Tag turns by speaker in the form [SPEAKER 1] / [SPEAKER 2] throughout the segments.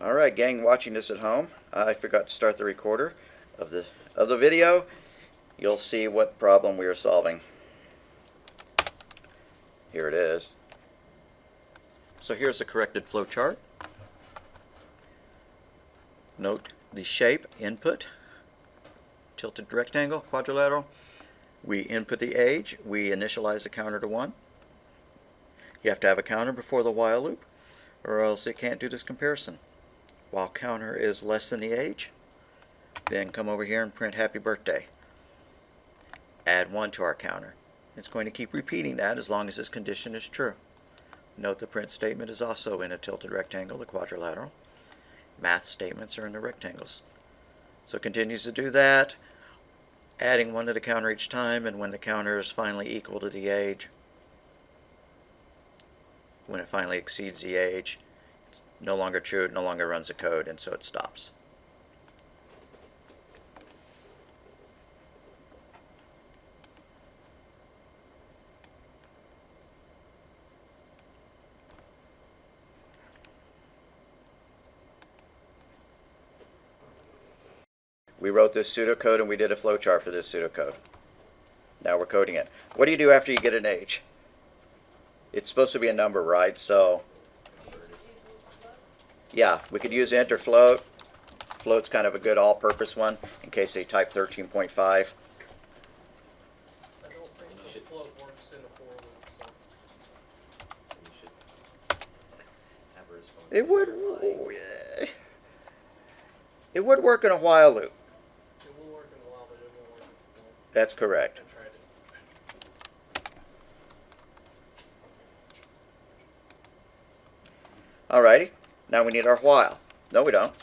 [SPEAKER 1] Alright, gang watching this at home, I forgot to start the recorder of the video. You'll see what problem we are solving. Here it is. So here's a corrected flowchart. Note the shape, input, tilted rectangle, quadrilateral. We input the age, we initialize the counter to 1. You have to have a counter before the while loop, or else it can't do this comparison. While counter is less than the age, then come over here and print happy birthday. Add 1 to our counter. It's going to keep repeating that as long as this condition is true. Note the print statement is also in a tilted rectangle, the quadrilateral. Math statements are in the rectangles. So it continues to do that, adding 1 to the counter each time, and when the counter is finally equal to the age, when it finally exceeds the age, it's no longer true, it no longer runs the code, and so it stops. We wrote this pseudocode and we did a flowchart for this pseudocode. Now we're coding it. What do you do after you get an age? It's supposed to be a number, right? So, yeah, we could use int or float. Float's kind of a good all-purpose one in case they type 13.5.
[SPEAKER 2] I don't think the float works in a for loop, so.
[SPEAKER 3] You should have a response.
[SPEAKER 1] It would work in a while loop.
[SPEAKER 2] It will work in a while, but it won't work in a float.
[SPEAKER 1] That's correct.
[SPEAKER 2] I tried it.
[SPEAKER 1] Alrighty, now we need our while. No, we don't.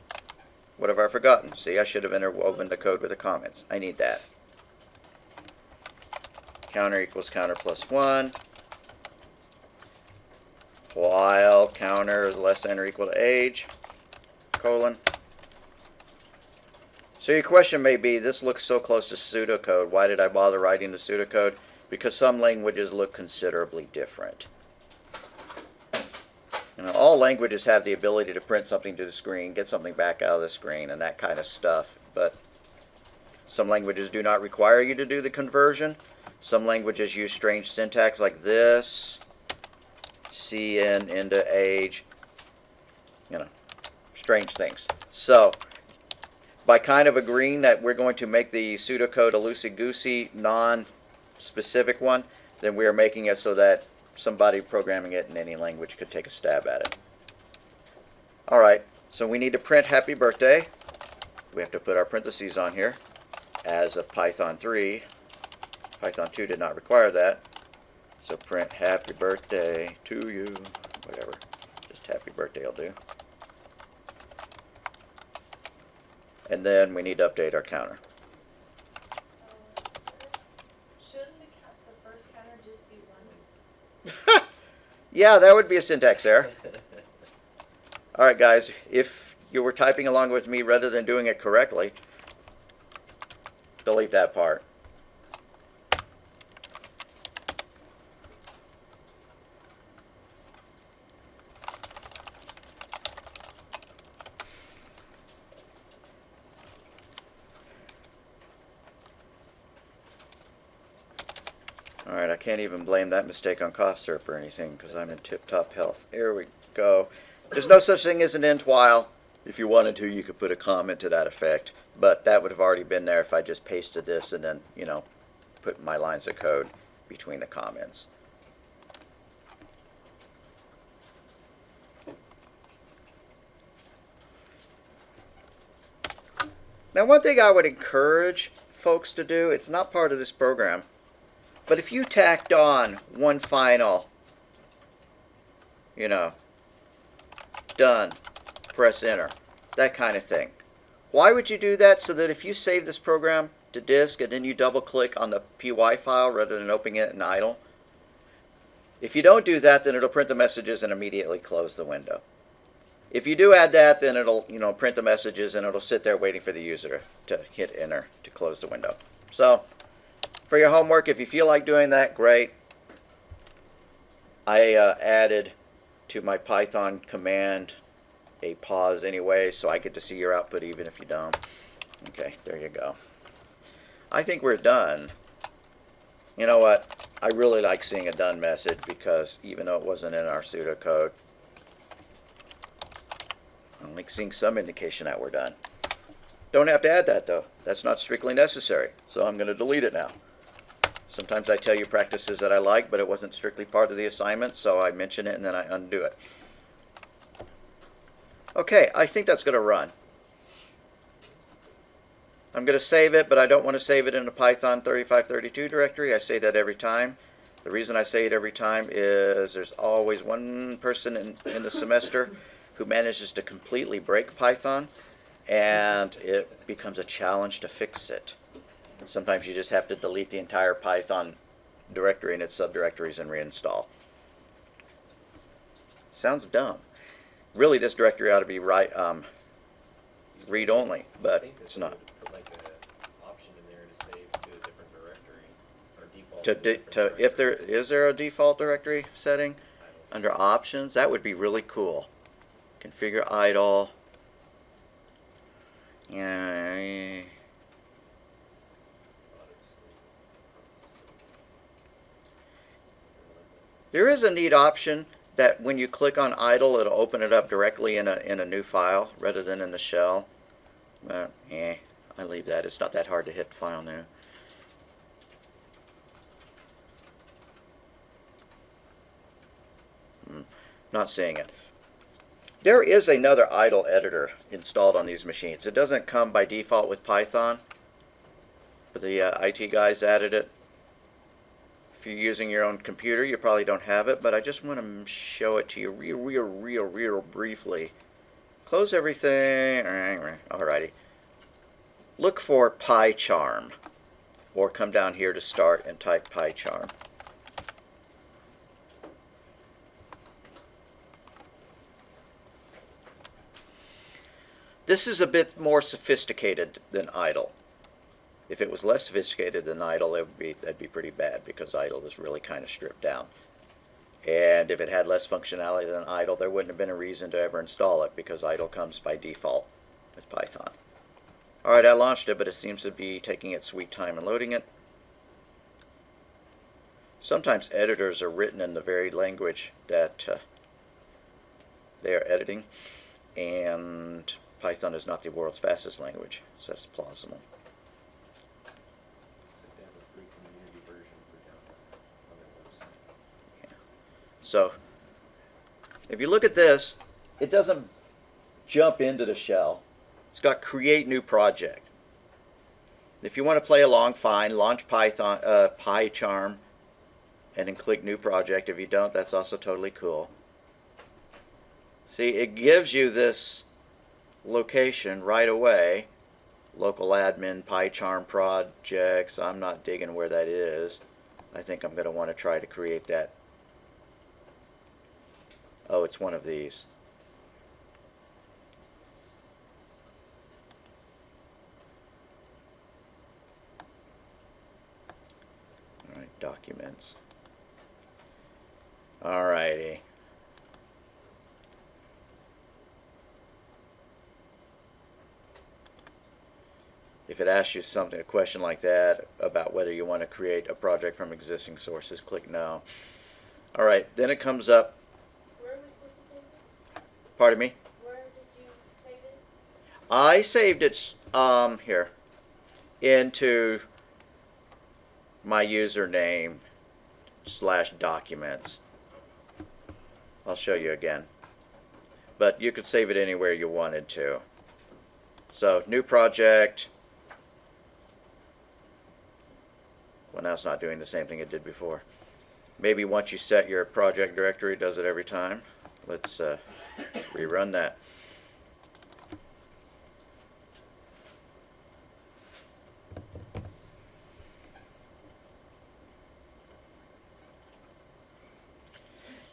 [SPEAKER 1] What have I forgotten? See, I should have interwoven the code with the comments. I need that. Counter equals counter plus 1. While counter is less than or equal to age, colon. So your question may be, this looks so close to pseudocode. Why did I bother writing the pseudocode? Because some languages look considerably different. You know, all languages have the ability to print something to the screen, get something back out of the screen, and that kind of stuff. But some languages do not require you to do the conversion. Some languages use strange syntax like this, CN into age, you know, strange things. So, by kind of agreeing that we're going to make the pseudocode a loosey-goosey, non-specific one, then we are making it so that somebody programming it in any language could take a stab at it. Alright, so we need to print happy birthday. We have to put our parentheses on here. As of Python 3, Python 2 did not require that. So print happy birthday to you, whatever. Just happy birthday will do. And then we need to update our counter.
[SPEAKER 4] Shouldn't the first counter just be 1?
[SPEAKER 1] Yeah, that would be a syntax error. Alright guys, if you were typing along with me rather than doing it correctly, delete that part. Alright, I can't even blame that mistake on cough syrup or anything because I'm in tip-top health. Here we go. There's no such thing as an int while. If you wanted to, you could put a comment to that effect. But that would have already been there if I just pasted this and then, you know, put my lines of code between the comments. Now, one thing I would encourage folks to do, it's not part of this program, but if you tacked on one final, you know, done, press enter, that kind of thing. Why would you do that? So that if you save this program to disk and then you double click on the py file rather than opening it in idle, if you don't do that, then it'll print the messages and immediately close the window. If you do add that, then it'll, you know, print the messages and it'll sit there waiting for the user to hit enter to close the window. So, for your homework, if you feel like doing that, great. I added to my Python command a pause anyway, so I get to see your output even if you don't. Okay, there you go. I think we're done. You know what? I really like seeing a done message because even though it wasn't in our pseudocode, I like seeing some indication that we're done. Don't have to add that though. That's not strictly necessary. So I'm going to delete it now. Sometimes I tell you practices that I like, but it wasn't strictly part of the assignment, so I mention it and then I undo it. Okay, I think that's going to run. I'm going to save it, but I don't want to save it in a Python 3532 directory. I say that every time. The reason I say it every time is there's always one person in the semester who manages to completely break Python, and it becomes a challenge to fix it. Sometimes you just have to delete the entire Python directory and its subdirectories and reinstall. Sounds dumb. Really, this directory ought to be read-only, but it's not.
[SPEAKER 3] Put like an option in there to save to a different directory or default to a different directory.
[SPEAKER 1] If there is there a default directory setting under options, that would be really cool. Configure idle. Yeah. There is a neat option that when you click on idle, it'll open it up directly in a new file rather than in the shell. But I leave that. It's not that hard to hit file new. Not seeing it. There is another idle editor installed on these machines. It doesn't come by default with Python, but the IT guys added it. If you're using your own computer, you probably don't have it, but I just want to show it to you real briefly. Close everything. Alrighty. Look for PyCharm, or come down here to start and type PyCharm. This is a bit more sophisticated than idle. If it was less sophisticated than idle, that'd be pretty bad because idle is really kind of stripped down. And if it had less functionality than idle, there wouldn't have been a reason to ever install it because idle comes by default with Python. Alright, I launched it, but it seems to be taking its sweet time and loading it. Sometimes editors are written in the very language that they are editing, and Python is not the world's fastest language, so that's plausible.
[SPEAKER 3] They have a free community version for download on their website.
[SPEAKER 1] Yeah. So, if you look at this, it doesn't jump into the shell. It's got create new project. If you want to play along, fine. Launch PyCharm and then click new project. If you don't, that's also totally cool. See, it gives you this location right away. Local admin, PyCharm projects. I'm not digging where that is. I think I'm going to want to try to create that. Oh, it's one of these. All right, documents. Alrighty. If it asks you a question like that about whether you want to create a project from existing sources, click no. Alright, then it comes up.
[SPEAKER 4] Where are we supposed to save this?
[SPEAKER 1] Pardon me?
[SPEAKER 4] Where did you save it?
[SPEAKER 1] I saved it here into my username / documents. I'll show you again. But you could save it anywhere you wanted to. So, new project. Well, now it's not doing the same thing it did before. Maybe once you set your project directory, it does it every time. Let's rerun that.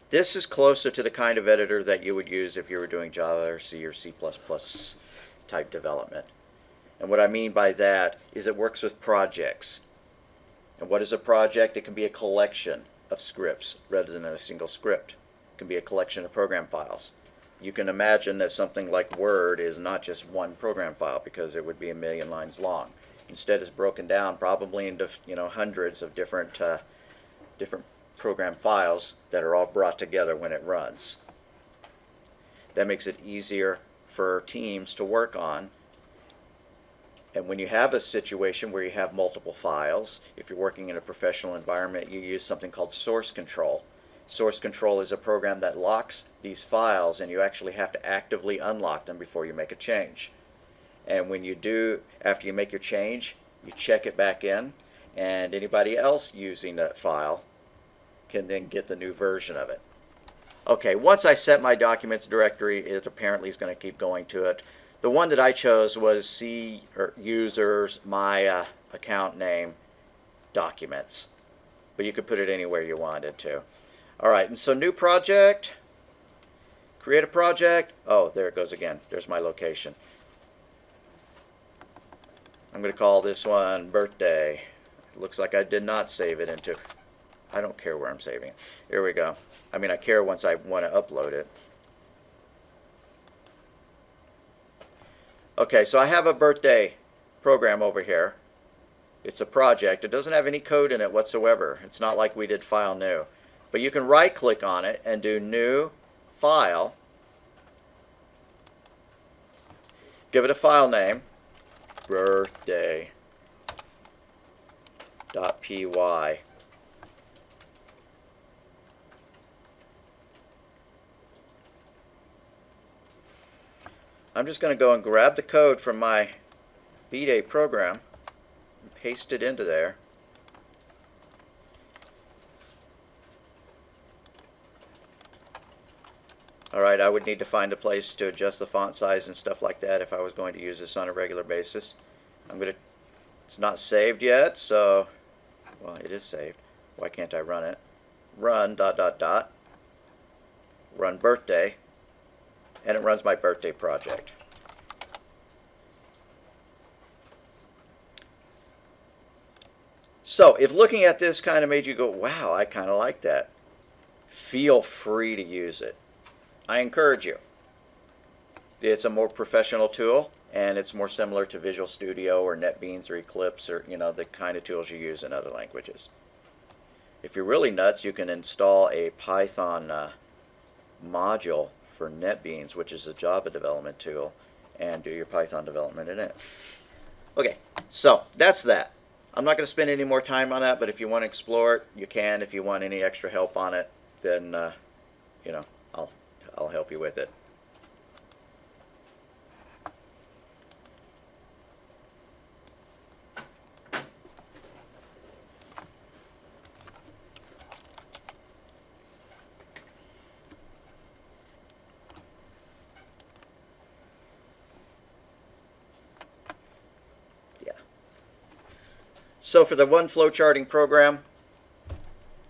[SPEAKER 1] This is closer to the kind of editor that you would use if you were doing Java or C or C++ type development. And what I mean by that is it works with projects. And what is a project? It can be a collection of scripts rather than a single script. It can be a collection of program files. you can imagine that something like Word is not just one program file, because it would be a million lines long. Instead, it's broken down probably into hundreds of different program files that are all brought together when it runs. That makes it easier for teams to work on. And when you have a situation where you have multiple files, if you're working in a professional environment, you use something called source control. Source control is a program that locks these files, and you actually have to actively unlock them before you make a change. And when you do, after you make your change, you check it back in, and anybody else using that file can then get the new version of it. Okay, once I set my documents directory, it apparently is going to keep going to it. The one that I chose was users my account name documents, but you could put it anywhere you wanted to. All right, and so new project, create a project. Oh, there it goes again. There's my location. I'm going to call this one birthday. It looks like I did not save it into, I don't care where I'm saving it. Here we go. I mean, I care once I want to upload it. Okay, so I have a birthday program over here. It's a project. It doesn't have any code in it whatsoever. It's not like we did file new. But you can right click on it and do new file. Give it a file name, birthday.py. I'm just going to go and grab the code from my B-Day program and paste it into there. Alright, I would need to find a place to adjust the font size and stuff like that if I was going to use this on a regular basis. It's not saved yet, so, well, it is saved. Why can't I run it? Run ... run birthday, and it runs my birthday project. So, if looking at this kind of made you go, wow, I kind of like that, feel free to use it. I encourage you. It's a more professional tool, and it's more similar to Visual Studio or NetBeans or Eclipse, or the kind of tools you use in other languages. If you're really nuts, you can install a Python module for NetBeans, which is a Java development tool, and do your Python development in it. Okay, so that's that. I'm not going to spend any more time on that, but if you want to explore it, you can. If you want any extra help on it, then I'll help you with it. Yeah. So for the one flowcharting program,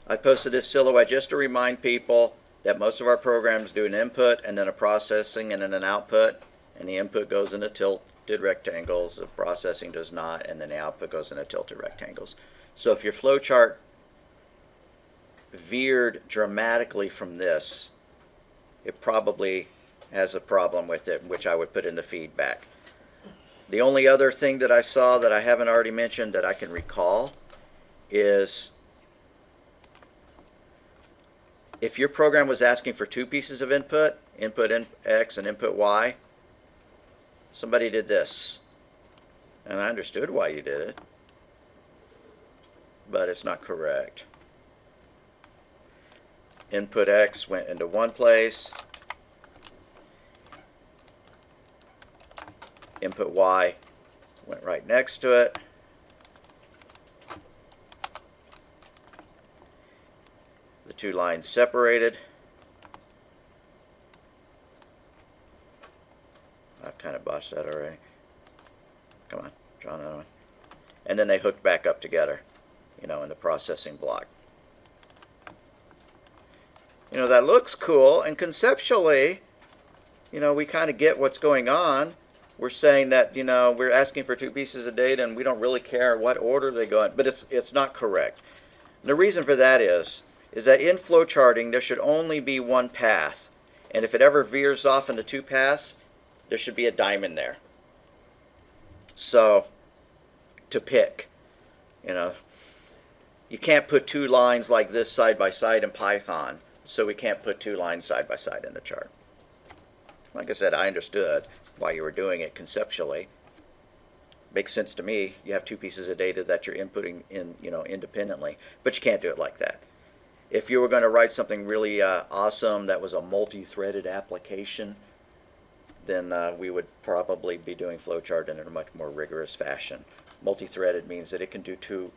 [SPEAKER 1] I posted this silhouette just to remind people that most of our programs do an input and then a processing and then an output, and the input goes into tilted rectangles, the processing does not, and then the output goes into tilted rectangles. So if your flowchart veered dramatically from this, it probably has a problem with it, which I would put in the feedback. The only other thing that I saw that I haven't already mentioned that I can recall is if your program was asking for two pieces of input X and input Y, somebody did this. And I understood why you did it, but it's not correct. Input X went into one place, input Y went right next to it. The two lines separated. I've kind of botched that already. Come on, draw another one. And then they hooked back up together, in the processing block. That looks cool, and conceptually, we kind of get what's going on. We're saying that, we're asking for two pieces of data and we don't really care what order they go in, but it's not correct. And the reason for that is that in flowcharting there should only be one path, And if it ever veers off into two paths, there should be a diamond there. So, to pick, you know, you can't put two lines like this side by side in Python, so we can't put two lines side by side in the chart. Like I said, I understood why you were doing it conceptually. Makes sense to me. You have two pieces of data that you're inputting in, independently, but you can't do it like that. If you were going to write something really awesome that was a multi-threaded application, then we would probably be doing Flowchart in a much more rigorous fashion. Multi-threaded means that it can do 2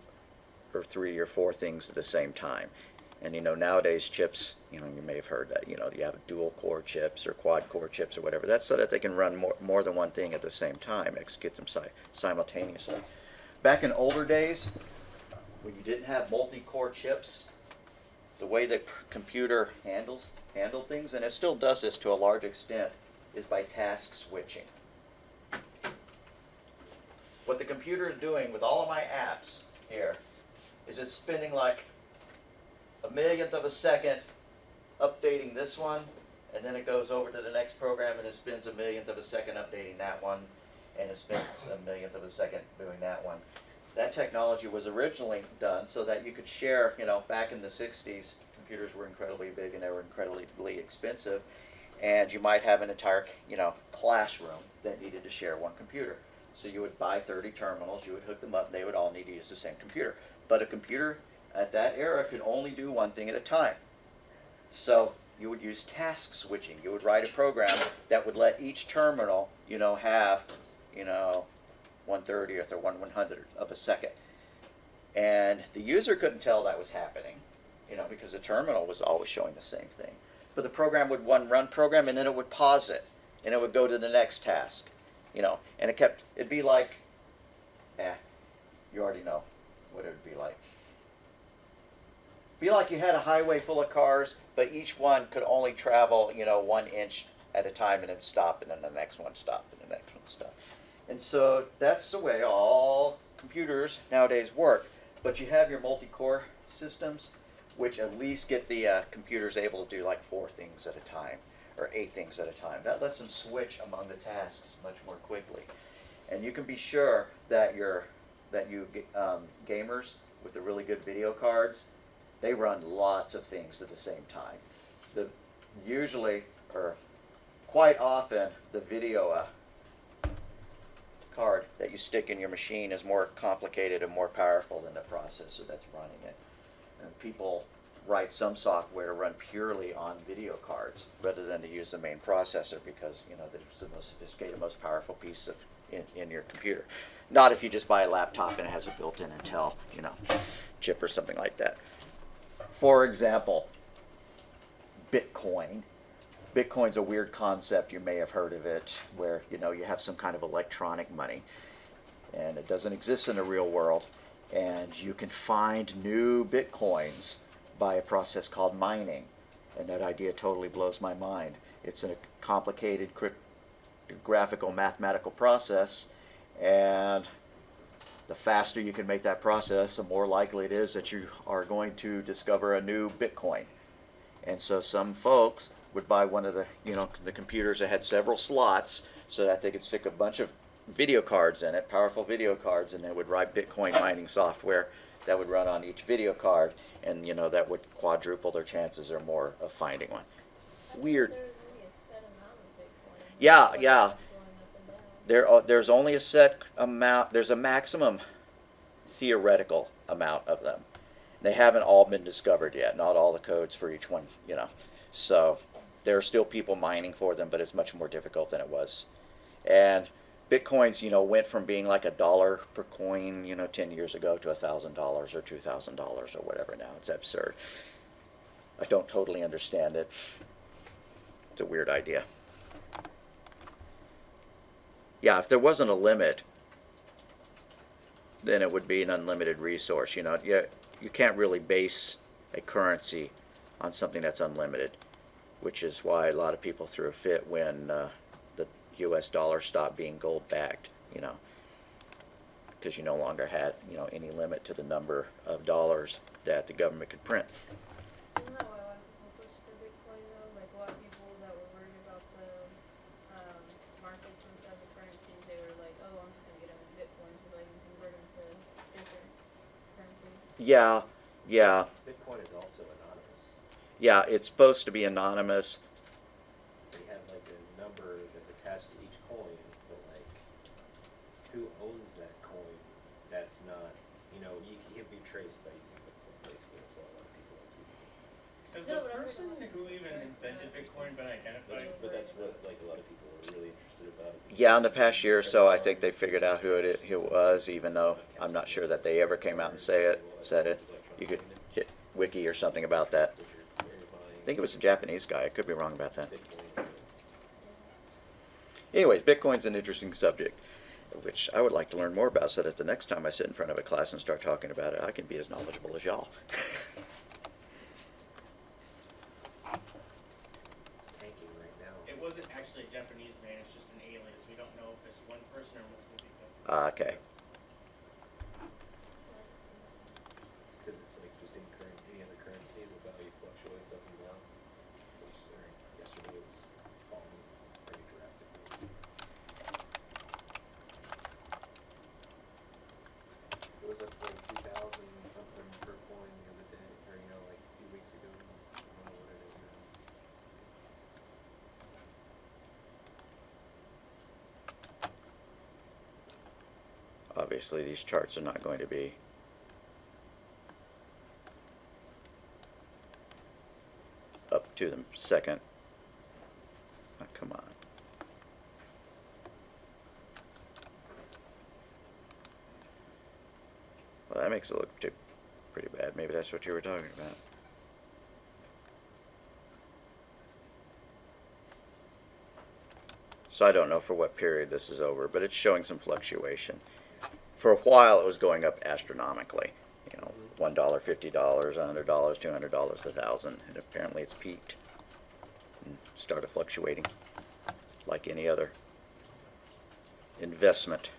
[SPEAKER 1] or 3 or 4 things at the same time. And nowadays chips, you may have heard that, you have dual core chips or quad core chips or whatever. That's so that they can run more than one thing at the same time, execute them simultaneously. Back in older days, when you didn't have multi-core chips, the way the computer handled things, and it still does this to a large extent, is by task switching. What the computer is doing with all of my apps here is it's spending like a millionth of a second updating this one, and then it goes over to the next program and it spends a millionth of a second updating that one, and it spends a millionth of a second doing that one. That technology was originally done so that you could share, back in the 60s, computers were incredibly big and they were incredibly expensive, and you might have an entire, classroom that needed to share one computer. So you would buy 30 terminals, you would hook them up, and they would all need to use the same computer. But a computer at that era could only do one thing at a time. So you would use task switching. You would write a program that would let each terminal, have, 1/30th or 1/100th of a second. And the user couldn't tell that was happening, because the terminal was always showing the same thing. But the program would run program, and then it would pause it, and it would go to the next task, and it'd be like, you already know what it would be like. Be like you had a highway full of cars, but each one could only travel, 1 inch at a time, and then stop, and then the next one stop, and the next one stop. And so that's the way all computers nowadays work. But you have your multi-core systems, which at least get the computers able to do like 4 things at a time, or 8 things at a time. That lets them switch among the tasks much more quickly. And you can be sure that gamers with the really good video cards, they run lots of things at the same time. Usually, or quite often, the video card that you stick in your machine is more complicated and more powerful than the processor that's running it. And people write some software to run purely on video cards rather than to use the main processor, because it's the most sophisticated, most powerful piece in your computer. Not if you just buy a laptop and it has a built-in Intel, chip or something like that. For example, Bitcoin. Bitcoin's a weird concept. You may have heard of it, where you have some kind of electronic money, and it doesn't exist in the real world, and you can find new Bitcoins by a process called mining, and that idea totally blows my mind. It's a complicated cryptographical mathematical process, and the faster you can make that process, the more likely it is that you are going to discover a new Bitcoin. And so some folks would buy one of the computers that had several slots so that they could stick a bunch of video cards in it, powerful video cards, and they would write Bitcoin mining software that would run on each video card, and that would quadruple their chances or more of finding one. Weird.
[SPEAKER 4] There's only a set amount of Bitcoin.
[SPEAKER 1] Yeah.
[SPEAKER 4] Going up and down.
[SPEAKER 1] There's only a set amount. There's a maximum theoretical amount of them. They haven't all been discovered yet. Not all the codes for each one, So there are still people mining for them, but it's much more difficult than it was. And Bitcoins, went from being like $1 per coin, 10 years ago to $1,000 or $2,000 or whatever now. It's absurd. I don't totally understand it. It's a weird idea. Yeah, if there wasn't a limit, then it would be an unlimited resource. You can't really base a currency on something that's unlimited, which is why a lot of people threw a fit when the U.S. dollar stopped being gold-backed, because you no longer had, any limit to the number of dollars that the government could print.
[SPEAKER 4] Isn't that why a lot of people switched to Bitcoin though? Like a lot of people that were
[SPEAKER 1] Yeah, yeah,
[SPEAKER 3] Bitcoin is also anonymous.
[SPEAKER 1] yeah. It's supposed to be anonymous.
[SPEAKER 3] They have like a number that's attached to each coin, but like who owns that coin? That's not, you can be traced by using Bitcoin. Basically, that's why a lot of people like using it.
[SPEAKER 5] Has
[SPEAKER 4] No,
[SPEAKER 5] the
[SPEAKER 4] but
[SPEAKER 5] person who even invented Bitcoin been identified?
[SPEAKER 3] But that's what like a lot of people are really interested about it.
[SPEAKER 1] Yeah, in the past year or so, I think they figured out who it was, even though I'm not sure that they ever came out and said it. You could hit wiki or something about that. I think it was a Japanese guy. I could be wrong about that. Anyways, Bitcoin's an interesting subject, which I would like to learn more about, so that the next time I sit in front of a class and start talking about it, I can be as knowledgeable as y'all.
[SPEAKER 3] It's tanking right now.
[SPEAKER 5] It wasn't actually a Japanese man, it's just an alias. We don't know if it's one person or multiple people.
[SPEAKER 1] Okay.
[SPEAKER 3] Because it's like just in any other currency, the value fluctuates up and down. Yesterday it was falling pretty drastically. It was up to like 2,000 something per coin the other day, or like a few weeks ago. I don't know what it is now.
[SPEAKER 1] Obviously, these charts are not going to be up to the second. Oh, come on. Well, that makes it look pretty bad. Maybe that's what you were talking about. So I don't know for what period this is over, but it's showing some fluctuation. For a while, it was going up astronomically. $1, $50, $100, $200, $1,000, and apparently it's peaked and started fluctuating like any other investment.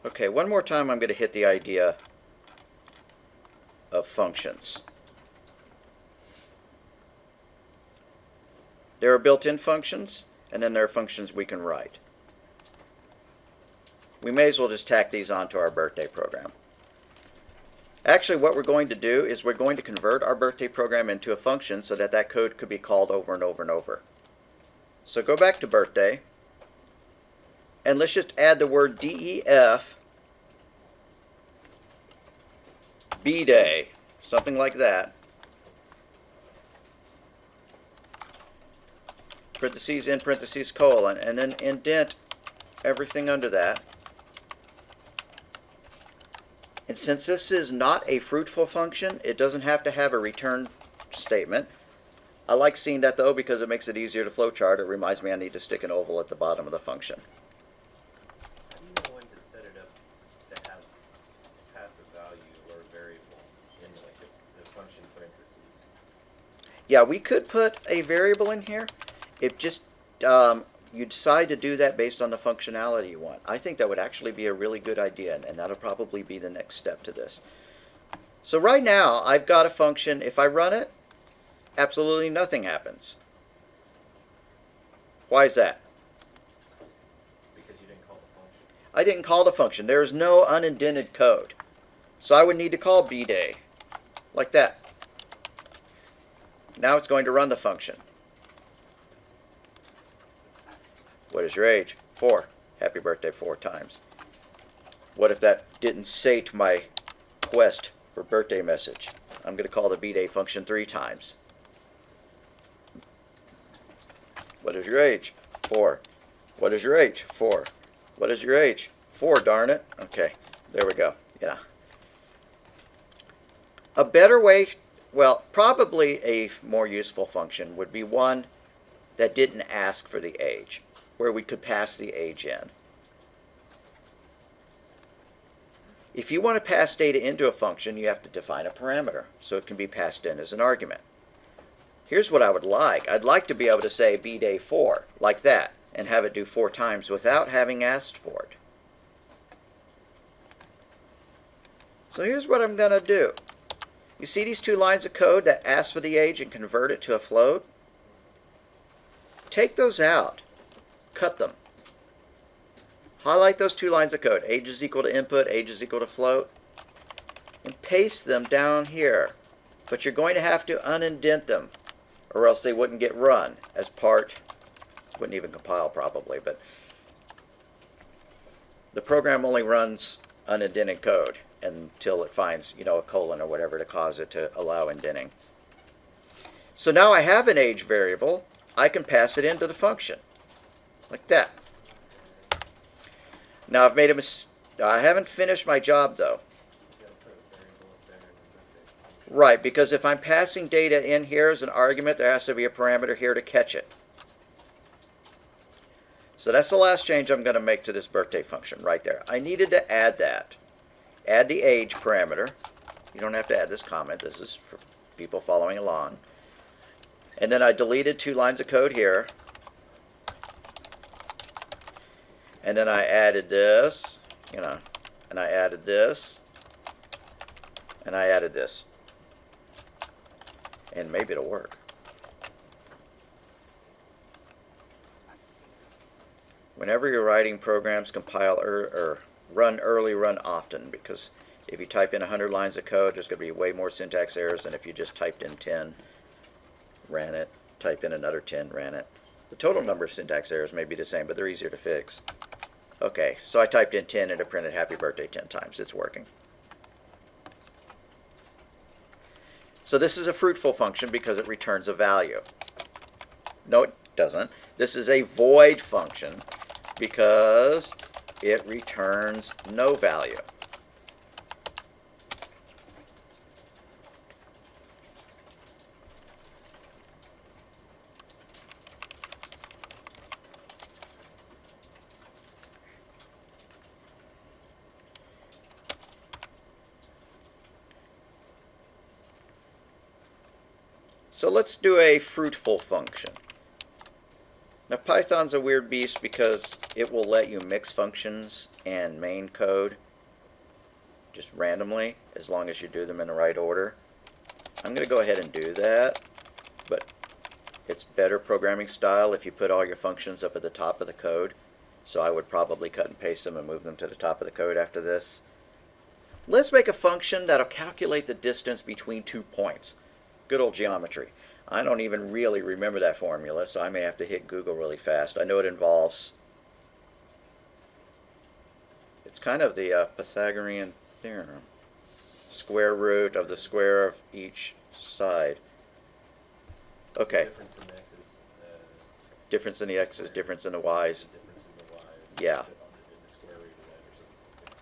[SPEAKER 1] Okay, one more time I'm going to hit the idea of functions. There are built-in functions, and then there are functions we can write. We may as well just tack these onto our birthday program. Actually, what we're going to do is we're going to convert our birthday program into a function so that that code could be called over and over and over. So go back to birthday, and let's just add the word DEF B-Day, something like that. Parentheses in parentheses colon, and then indent everything under that. And since this is not a fruitful function, it doesn't have to have a return statement. I like seeing that though because it makes it easier to flowchart. It reminds me I need to stick an oval at the bottom of the function.
[SPEAKER 3] How do you know when to set it up to have passive value or variable in like the function parentheses?
[SPEAKER 1] Yeah, we could put a variable in here. It just, you decide to do that based on the functionality you want. I think that would actually be a really good idea, and that'll probably be the next step to this. So right now, I've got a function. If I run it, absolutely nothing happens. Why is that?
[SPEAKER 3] Because you didn't call the function.
[SPEAKER 1] I didn't call the function. There is no unindented code. So I would need to call bday, like that. Now it's going to run the function. What is your age? 4. Happy birthday 4 times. What if that didn't say to my quest for birthday message? I'm going to call the bday function 3 times. What is your age? 4. What is your age? 4. What is your age? 4, darn it. Okay, there we go. Yeah. A better way, well, probably a more useful function would be one that didn't ask for the age, where we could pass the age in. If you want to pass data into a function, you have to define a parameter, so it can be passed in as an argument. Here's what I would like. I'd like to be able to say B day 4, like that, and have it do 4 times without having asked for it. So here's what I'm going to do. You see these 2 lines of code that ask for the age and convert it to a float? Take those out. Cut them. Highlight those 2 lines of code. Age is equal to input, age is equal to float. And paste them down here. But you're going to have to unindent them, or else they wouldn't get run as part, wouldn't even compile probably, but the program only runs unindented code until it finds, a colon or whatever to cause it to allow indenting. So now I have an age variable. I can pass it into the function, like that. Now I've made a mistake. I haven't finished my job though.
[SPEAKER 3] You gotta put a variable up there and a birthday.
[SPEAKER 1] Right, because if I'm passing data in here as an argument, there has to be a parameter here to catch it. So that's the last change I'm going to make to this birthday function right there. I needed to add that. Add the age parameter. You don't have to add this comment. This is for people following along. And then I deleted 2 lines of code here. And then I added this, and I added this, and I added this. And maybe it'll work. Whenever you're writing programs, compile or run early, run often, because if you type in 100 lines of code, there's going to be way more syntax errors than if you just typed in 10, ran it, type in another 10, ran it. The total number of syntax errors may be the same, but they're easier to fix. Okay, so I typed in 10 and it printed happy birthday 10 times. It's working. So this is a fruitful function because it returns a value. No, it doesn't. This is a void function because it returns no value. So let's do a fruitful function. Now Python's a weird beast because it will let you mix functions and main code just randomly as long as you do them in the right order. I'm going to go ahead and do that, but it's better programming style if you put all your functions up at the top of the code. So I would probably cut and paste them and move them to the top of the code after this. Let's make a function that'll calculate the distance between 2 points. Good old geometry. I don't even really remember that formula, so I may have to hit Google really fast. I know it involves, it's kind of the Pythagorean theorem. Square root of the square of each side. Okay.
[SPEAKER 3] Difference in x's.
[SPEAKER 1] Difference in the x's, difference in the y's.
[SPEAKER 3] Difference in the y's.
[SPEAKER 1] Yeah.
[SPEAKER 3] The square root of that or something.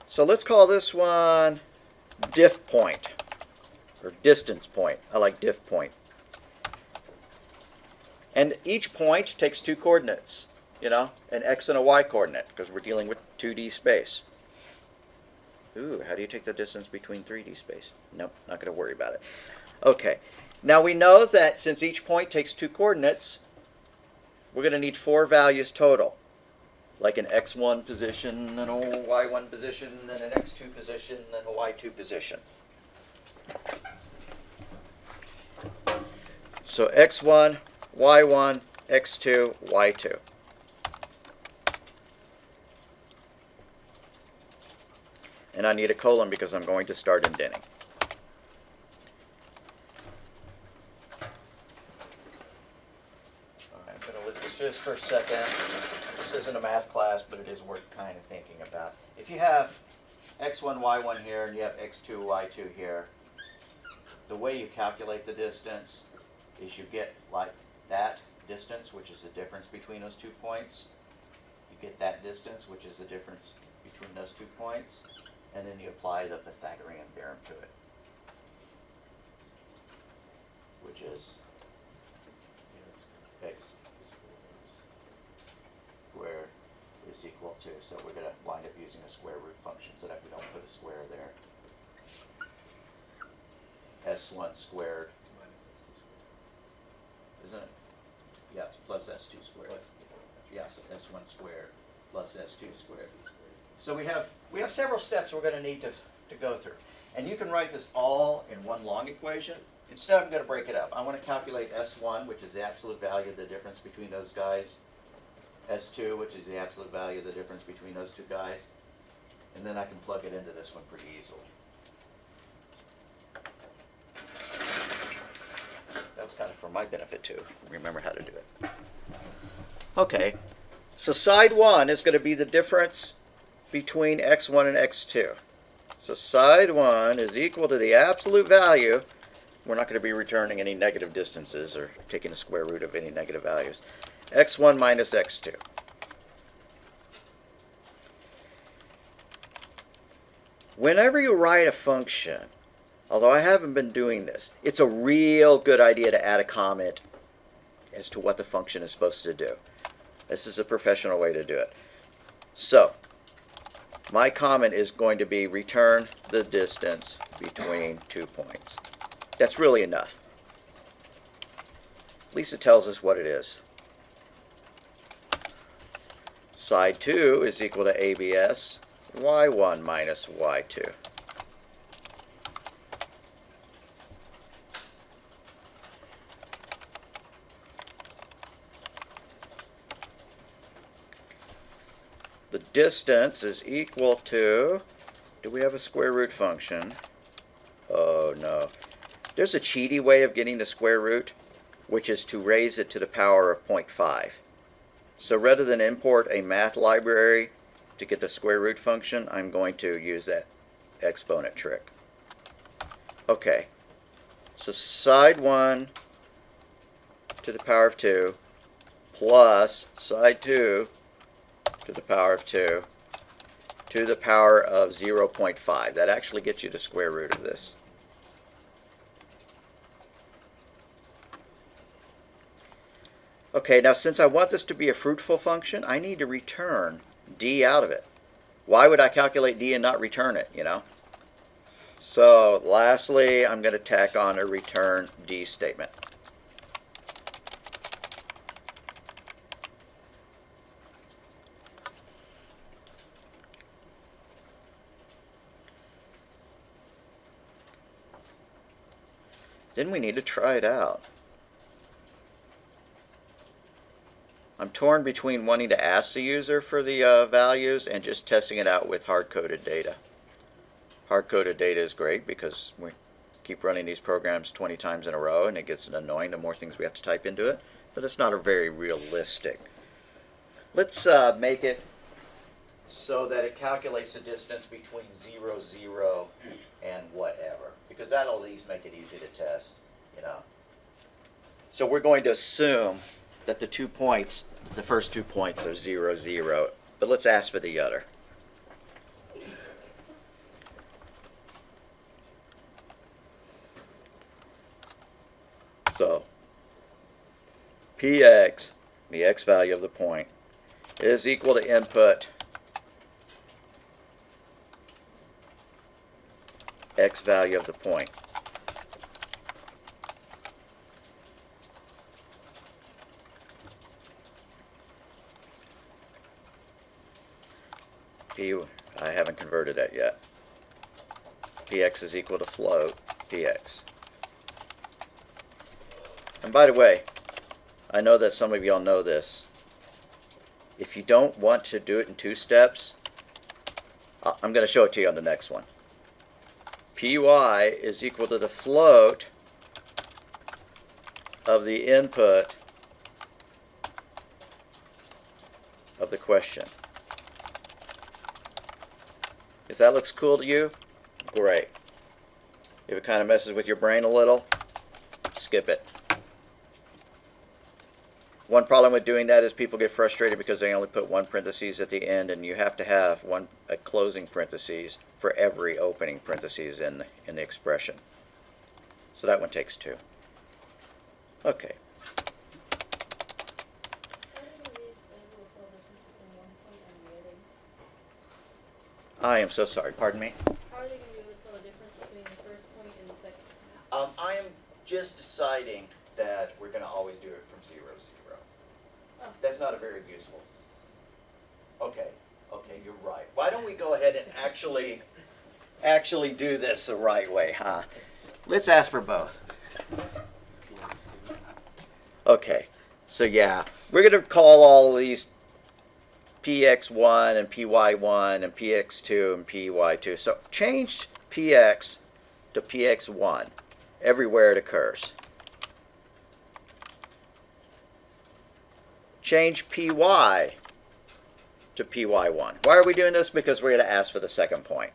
[SPEAKER 1] So let's call this one diff point, or distance point. I like diff point. And each point takes 2 coordinates, an x and a y coordinate, because we're dealing with 2D space. Ooh, how do you take the distance between 3D space? Nope, not going to worry about it. Okay, now we know that since each point takes 2 coordinates, we're going to need 4 values total, like an x1 position, and a y1 position, and an x2 position, and a y2 position. So x1, y1, x2, y2. And I need a colon because I'm going to start indenting. Alright, I'm going to lift this just for a second. This isn't a math class, but it is worth kind of thinking about. If you have x1, y1 here, and you have x2, y2 here, the way you calculate the distance is you get like that distance, which is the difference between those 2 points. You get that distance, which is the difference between those 2 points. And then you apply the Pythagorean theorem to it, which is x squared is equal to, so we're going to wind up using a square root function so that we don't put a square there. S1 squared
[SPEAKER 3] Minus x2 squared.
[SPEAKER 1] Yes, plus S2 squared.
[SPEAKER 3] plus.
[SPEAKER 1] Yes, S1 squared plus S2 squared. So we have several steps we're going to need to go through. And you can write this all in one long equation. Instead, I'm going to break it up. I want to calculate S1, which is the absolute value of the difference between those guys. S2, which is the absolute value of the difference between those two guys. And then I can plug it into this one pretty easily. That was kind of for my benefit too. Remember how to do it. Okay, so side 1 is going to be the difference between x1 and x2. So side 1 is equal to the absolute value. We're not going to be returning any negative distances or taking the square root of any negative values. X1 minus x2. Whenever you write a function, although I haven't been doing this, it's a real good idea to add a comment as to what the function is supposed to do. This is a professional way to do it. So, my comment is going to be return the distance between 2 points. That's really enough. At least it tells us what it is. Side 2 is equal to ABS, y1 minus y2. The distance is equal to, do we have a square root function? Oh no. There's a cheaty way of getting the square root, which is to raise it to the power of 0.5. So rather than import a math library to get the square root function, I'm going to use that exponent trick. Okay, so side 1 to the power of 2 plus side 2 to the power of 2 to the power of 0.5. That actually gets you the square root of this. Okay, now since I want this to be a fruitful function, I need to return d out of it. Why would I calculate d and not return it, you know? So lastly, I'm going to tack on a return d statement. Then we need to try it out. I'm torn between wanting to ask the user for the values and just testing it out with hard-coded data. Hard-coded data is great because we keep running these programs 20 times in a row and it gets annoying the more things we have to type into it, but it's not a very realistic. Let's make it so that it calculates the distance between 0, 0 and whatever, because that'll at least make it easy to test, you know. So we're going to assume that the 2 points, the first 2 points are 0, 0, but let's ask for the other. So px, the x value of the point, is equal to input x value of the point. I haven't converted that yet. Px is equal to float px. And by the way, I know that some of y'all know this. If you don't want to do it in 2 steps, I'm going to show it to you on the next one. Py is equal to the float of the input of the question. If that looks cool to you, great. If it kind of messes with your brain a little, skip it. One problem with doing that is people get frustrated because they only put 1 parenthesis at the end, and you have to have a closing parenthesis for every opening parenthesis in the expression. So that one takes 2. Okay. I am so sorry. Pardon me?
[SPEAKER 4] How are they going to be able to tell the difference between the first point and the second point?
[SPEAKER 1] I am just deciding that we're going to always do it from 0, 0.
[SPEAKER 4] Oh.
[SPEAKER 1] That's not a very useful. Okay, you're right. Why don't we go ahead and actually do this the right way, huh? Let's ask for both.
[SPEAKER 3] PS2.
[SPEAKER 1] Okay, so yeah, we're going to call all of these PX1 and PY1 and PX2 and PY2. So changed PX to PX1 everywhere it occurs. Change PY to PY1. Why are we doing this? Because we're going to ask for the second point.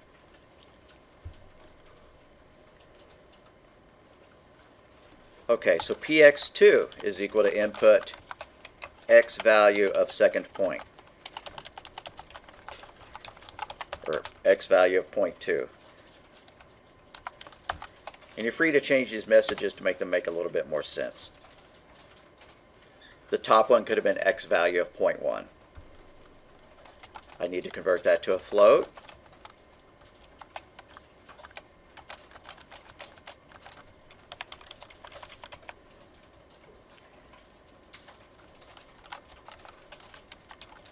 [SPEAKER 1] Okay, so PX2 is equal to input X value of second point, or X value of point 2. And you're free to change these messages to make them make a little bit more sense. The top one could have been X value of point 1. I need to convert that to a float.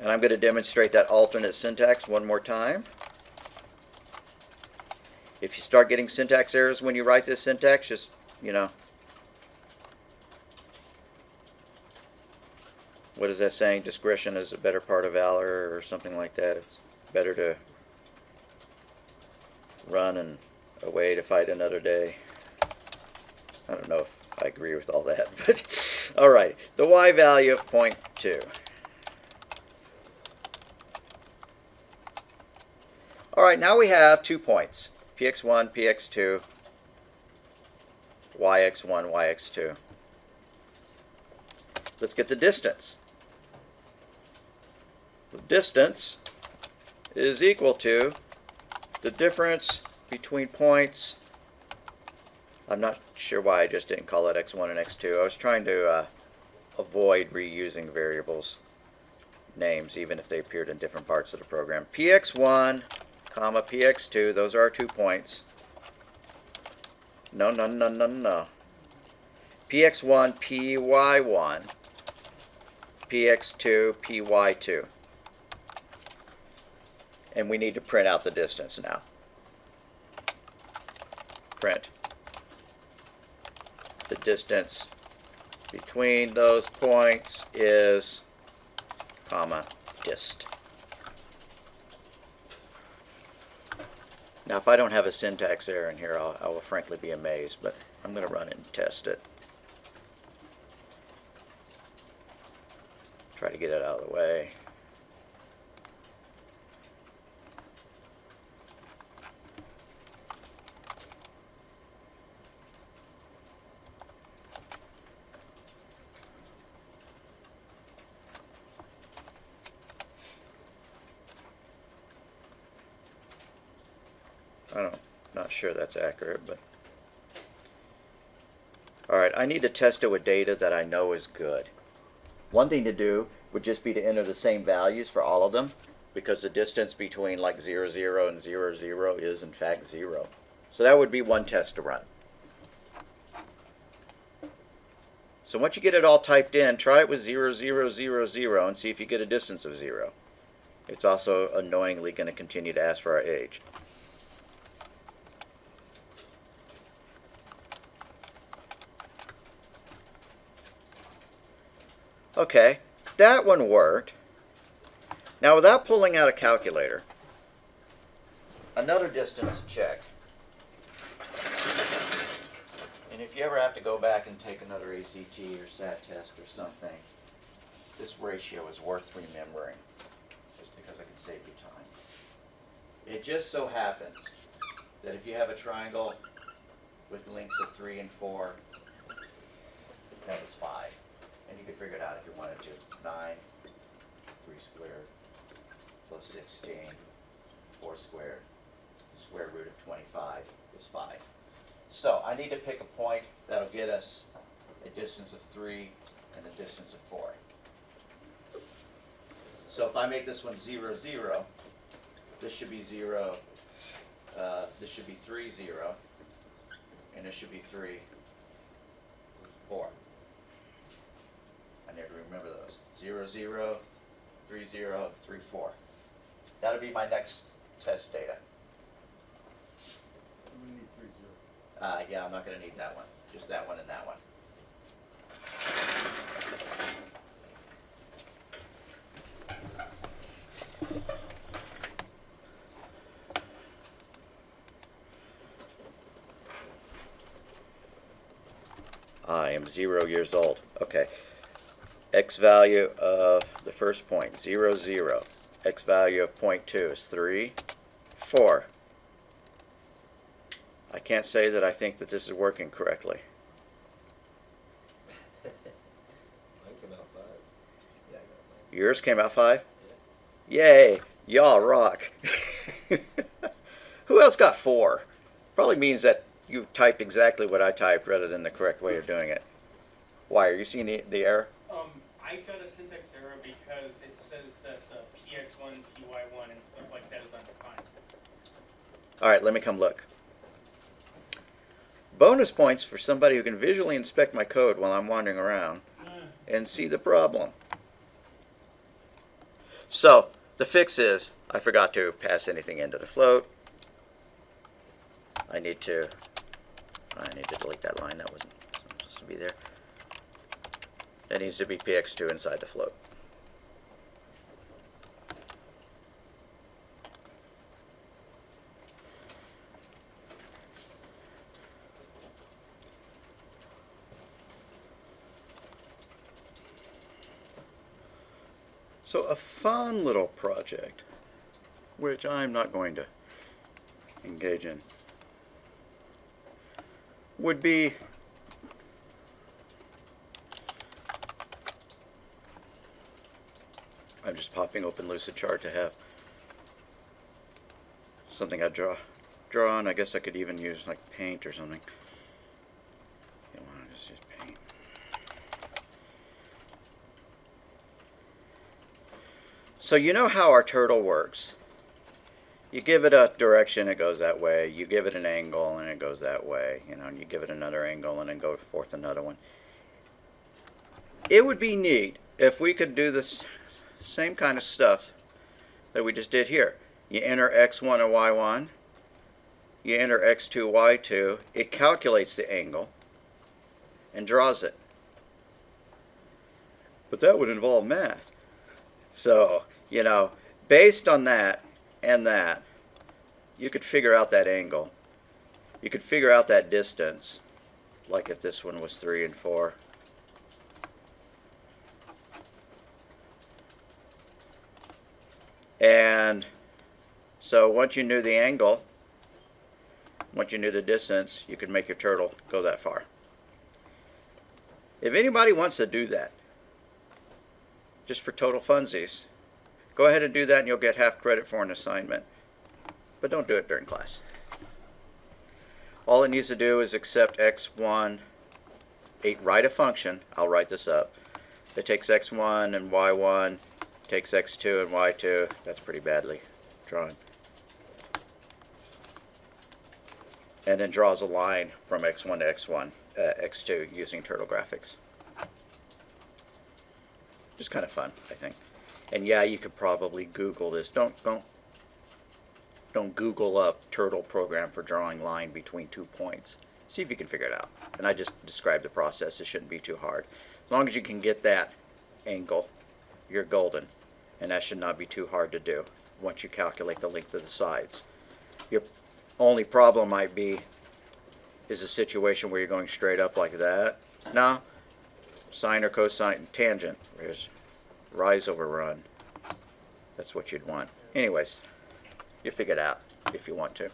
[SPEAKER 1] And I'm going to demonstrate that alternate syntax one more time. If you start getting syntax errors when you write this syntax, just, what is that saying? Discretion is a better part of valor, or something like that. It's better to run and away to fight another day. I don't know if I agree with all that, but all right. The Y value of point 2. All right, now we have 2 points, px1, px2, yx1, yx2. Let's get the distance. The distance is equal to the difference between points. I'm not sure why I just didn't call it x1 and x2. I was trying to avoid reusing variables names, even if they appeared in different parts of the program. px1, comma, px2, those are our 2 points. No. px1, py1, px2, py2. And we need to print out the distance now. Print the distance between those points is, comma, dist. Now, if I don't have a syntax error in here, I will frankly be amazed, but I'm going to run it and test it. Try to get it out of the way. Not sure that's accurate, but all right, I need to test it with data that I know is good. One thing to do would just be to enter the same values for all of them, because the distance between like 0, 0 and 0, 0 is in fact 0. So that would be one test to run. So once you get it all typed in, try it with 0, 0, 0, 0 and see if you get a distance of 0. It's also annoyingly going to continue to ask for our age. Okay, that one worked. Now, without pulling out a calculator, another distance check. And if you ever have to go back and take another ACT or SAT test or something, this ratio is worth remembering, just because I can save you time. It just so happens that if you have a triangle with lengths of 3 and 4, that is 5. And you could figure it out if you wanted to. 9, 3 squared, plus 16, 4 squared. The square root of 25 is 5. So I need to pick a point that'll get us a distance of 3 and a distance of 4. So if I make this one 0, 0, this should be 0, this should be 3, 0, and this should be 3, 4. I need to remember those. 0, 0, 3, 0, 3, 4. That'll be my next test data.
[SPEAKER 6] We need 3, 0.
[SPEAKER 1] Yeah, I'm not going to need that one. Just that one and that one. I am 0 years old. Okay. X value of the first point, 0, 0. X value of point 2 is 3, 4. I can't say that I think that this is working correctly.
[SPEAKER 3] Mine came out 5. Yeah, I got 5.
[SPEAKER 1] Yours came out 5? Yay! Y'all rock. Who else got 4? Probably means that you typed exactly what I typed rather than the correct way of doing it. Why? Are you seeing the error?
[SPEAKER 5] I got a syntax error because it says that the px1, py1, and stuff like that is undefined.
[SPEAKER 1] Alright, let me come look. Bonus points for somebody who can visually inspect my code while I'm wandering around and see the problem. So, the fix is, I forgot to pass anything into the float. I need to delete that line. That wasn't supposed to be there. It needs to be px2 inside the float. So a fun little project, which I'm not going to engage in, would be I'm just popping open Lucidchart to have something I draw on. I guess I could even use like paint or something. You want to just use paint. So you know how our turtle works. You give it a direction, it goes that way. You give it an angle, and it goes that way. You know, and you give it another angle, and then go forth another one. It would be neat if we could do this same kind of stuff that we just did here. You enter x1 and y1. You enter x2, y2. It calculates the angle and draws it. But that would involve math. So, you know, based on that and that, you could figure out that angle. You could figure out that distance, like if this one was 3 and 4. And so once you knew the angle, once you knew the distance, you could make your turtle go that far. If anybody wants to do that, just for total funsies, go ahead and do that and you'll get half credit for an assignment. But don't do it during class. All it needs to do is accept x1, write a function. I'll write this up. It takes x1 and y1, takes x2 and y2. That's pretty badly drawn. And then draws a line from x1 to x2 using turtle graphics. Just kind of fun, I think. And yeah, you could probably Google this. Don't Google up turtle program for drawing line between 2 points. See if you can figure it out. And I just described the process. It shouldn't be too hard. As long as you can get that angle, you're golden. And that should not be too hard to do once you calculate the length of the sides. Your only problem might be is a situation where you're going straight up like that. No, sine or cosine, tangent. There's rise over run. That's what you'd want. Anyways, you figure it out if you want to.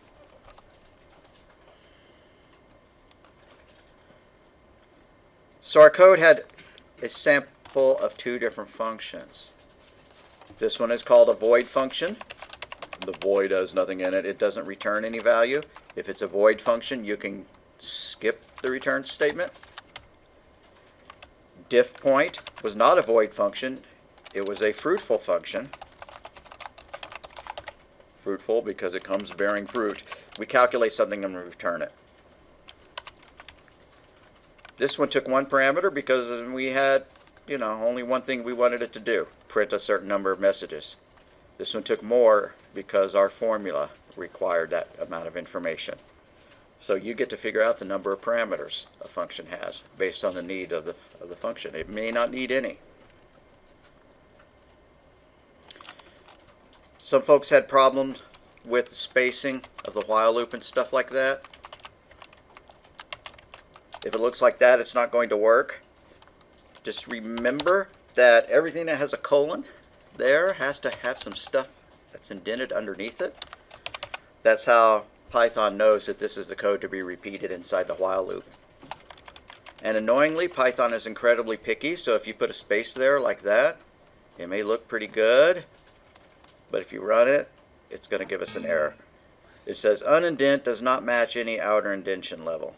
[SPEAKER 1] So our code had a sample of 2 different functions. This one is called a void function. The void has nothing in it. It doesn't return any value. If it's a void function, you can skip the return statement. Diff point was not a void function. It was a fruitful function. Fruitful because it comes bearing fruit. We calculate something and return it. This one took 1 parameter because we had you know, only one thing we wanted it to do, print a certain number of messages. This one took more because our formula required that amount of information. So you get to figure out the number of parameters a function has based on the need of the function. It may not need any. Some folks had problems with the spacing of the while loop and stuff like that. If it looks like that, it's not going to work. Just remember that everything that has a colon there has to have some stuff that's indented underneath it. That's how Python knows that this is the code to be repeated inside the while loop. And annoyingly, Python is incredibly picky, so if you put a space there like that, it may look pretty good, but if you run it, it's going to give us an error. It says unindent does not match any outer indentation level.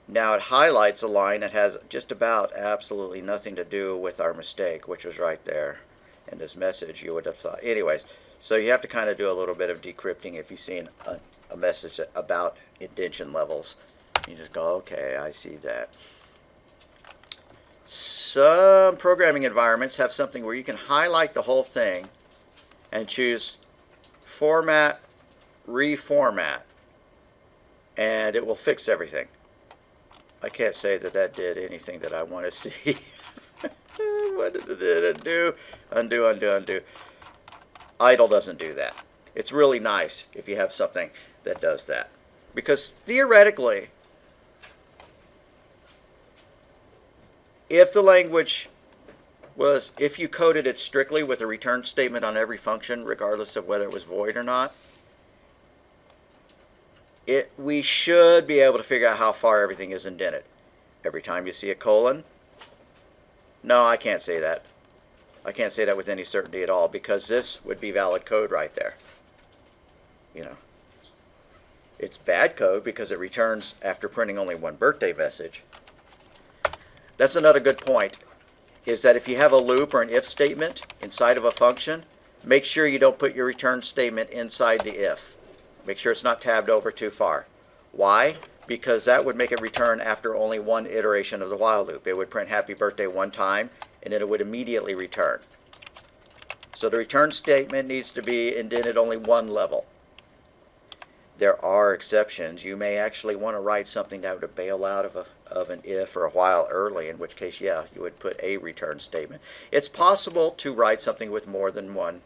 [SPEAKER 1] Now it highlights a line that has just about absolutely nothing to do with our mistake, which was right there in this message. You would have thought. Anyways, so you have to kind of do a little bit of decrypting if you see a message about indentation levels. You just go, okay, I see that. Some programming environments have something where you can highlight the whole thing and choose format, reformat, and it will fix everything. I can't say that that did anything that I want to see. What did it do? Undo, undo, undo. Idle doesn't do that. It's really nice if you have something that does that. Because theoretically, if the language was, if you coded it strictly with a return statement on every function, regardless of whether it was void or not, we should be able to figure out how far everything is indented. Every time you see a colon, no, I can't say that. I can't say that with any certainty at all, because this would be valid code right there. You know, it's bad code because it returns after printing only one birthday message. That's another good point, is that if you have a loop or an if statement inside of a function, make sure you don't put your return statement inside the if. Make sure it's not tabbed over too far. Why? Because that would make it return after only one iteration of the while loop. It would print happy birthday one time, and then it would immediately return. So the return statement needs to be indented only one level. There are exceptions. You may actually want to write something that would bail out of an if or a while early, in which case, yeah, you would put a return statement. It's possible to write something with more than one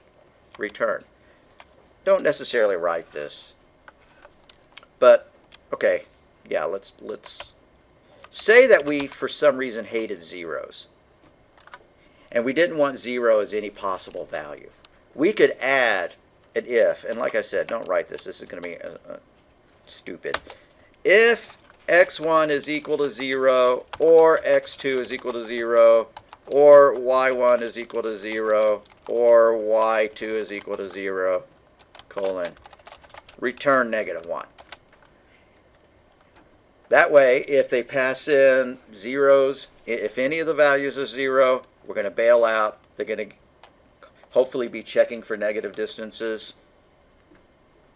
[SPEAKER 1] return. Don't necessarily write this, but okay, yeah, let's say that we for some reason hated zeros and we didn't want 0 as any possible value. We could add an if, and like I said, don't write this. This is going to be stupid. If x1 is equal to 0, or x2 is equal to 0, or y1 is equal to 0, or y2 is equal to 0, colon, return -1. That way, if they pass in zeros, if any of the values are 0, we're going to bail out. They're going to hopefully be checking for negative distances.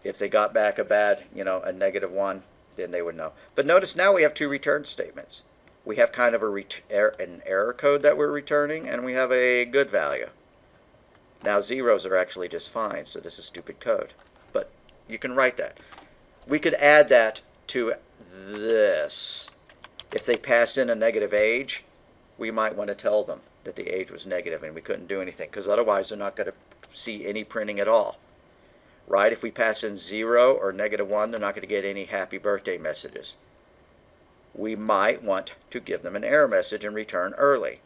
[SPEAKER 1] If they got back a bad, you know, a -1, then they would know. But notice now we have two return statements. We have kind of an error code that we're returning, and we have a good value. Now zeros are actually just fine, so this is stupid code. But you can write that. We could add that to this. If they pass in a negative age, we might want to tell them that the age was negative and we couldn't do anything, because otherwise they're not going to see any printing at all. Right? If we pass in 0 or -1, they're not going to get any happy birthday messages. We might want to give them an error message and return early.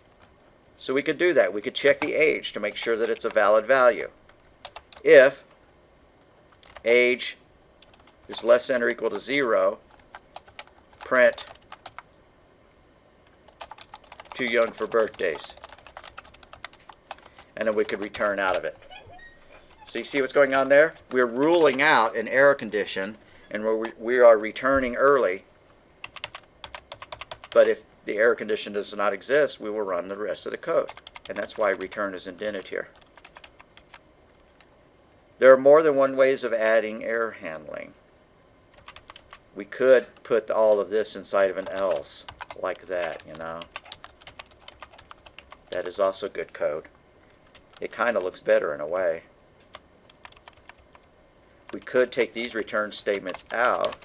[SPEAKER 1] So we could do that. We could check the age to make sure that it's a valid value. If age is less than or equal to 0, print too young for birthdays. And then we could return out of it. So you see what's going on there? We're ruling out an error condition, and we are returning early. But if the error condition does not exist, we will run the rest of the code. And that's why return is indented here. There are more than one ways of adding error handling. We could put all of this inside of an else, like that, you know. That is also good code. It kind of looks better in a way. We could take these return statements out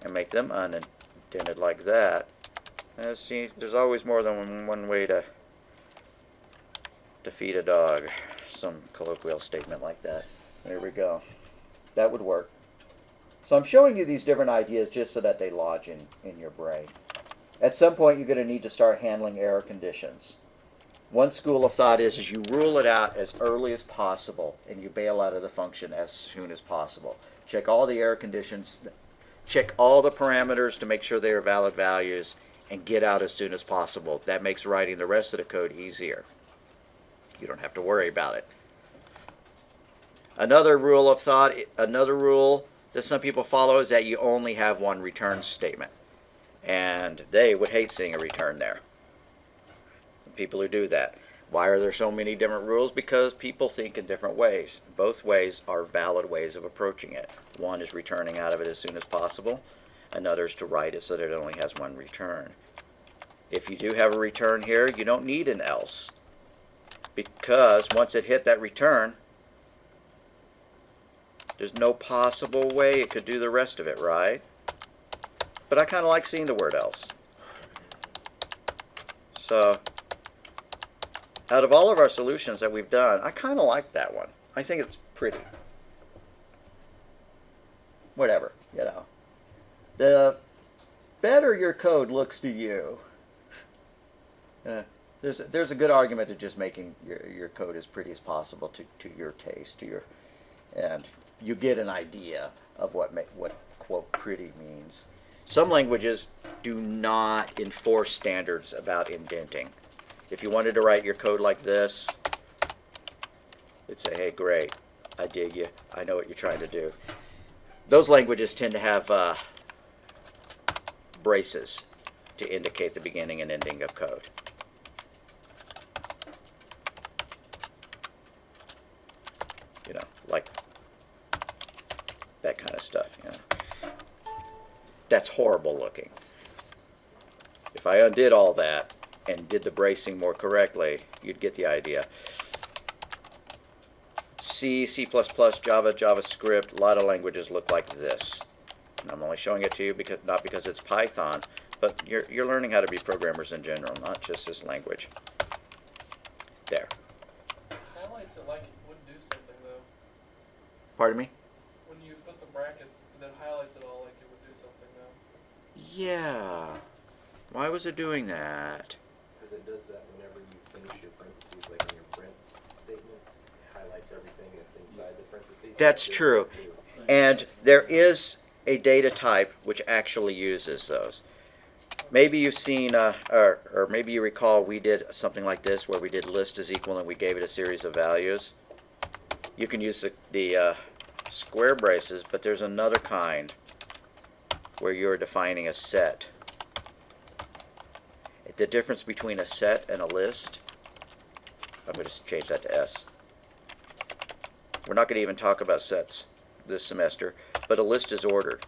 [SPEAKER 1] and make them unindented like that. See, there's always more than one way to feed a dog. Some colloquial statement like that. There we go. That would work. So I'm showing you these different ideas just so that they lodge in your brain. At some point, you're going to need to start handling error conditions. One school of thought is you rule it out as early as possible and you bail out of the function as soon as possible. Check all the error conditions, check all the parameters to make sure they are valid values, and get out as soon as possible. That makes writing the rest of the code easier. You don't have to worry about it. Another rule of thought, another rule that some people follow is that you only have one return statement. And they would hate seeing a return there. People who do that. Why are there so many different rules? Because people think in different ways. Both ways are valid ways of approaching it. One is returning out of it as soon as possible. Another is to write it so that it only has one return. If you do have a return here, you don't need an else. Because once it hit that return, there's no possible way it could do the rest of it, right? But I kind of like seeing the word else. So, out of all of our solutions that we've done, I kind of like that one. I think it's pretty. Whatever, you know. The better your code looks to you, there's a good argument to just making your code as pretty as possible to your taste, and you get an idea of what quote pretty means. Some languages do not enforce standards about indenting. If you wanted to write your code like this, it'd say, hey, great, I dig you, I know what you're trying to do. Those languages tend to have braces to indicate the beginning and ending of code. You know, like that kind of stuff, you know. That's horrible looking. If I undid all that and did the bracing more correctly, you'd get the idea. C, C++, Java, JavaScript, a lot of languages look like this. And I'm only showing it to you because not because it's Python, but you're learning how to be programmers in general, not just this language. There.
[SPEAKER 2] Highlights it like it would do something though.
[SPEAKER 1] Pardon me?
[SPEAKER 2] When you put the brackets, that highlights it all like it would do something though.
[SPEAKER 1] Yeah. Why was it doing that?
[SPEAKER 3] Because it does that whenever you finish your parentheses, like in your print statement, it highlights everything that's inside the parentheses.
[SPEAKER 1] That's true. And there is a data type which actually uses those. Maybe you've seen, or maybe you recall we did something like this where we did list is equal and we gave it a series of values. You can use the square braces, but there's another kind where you're defining a set. The difference between a set and a list, I'm going to change that to S. We're not going to even talk about sets this semester, but a list is ordered.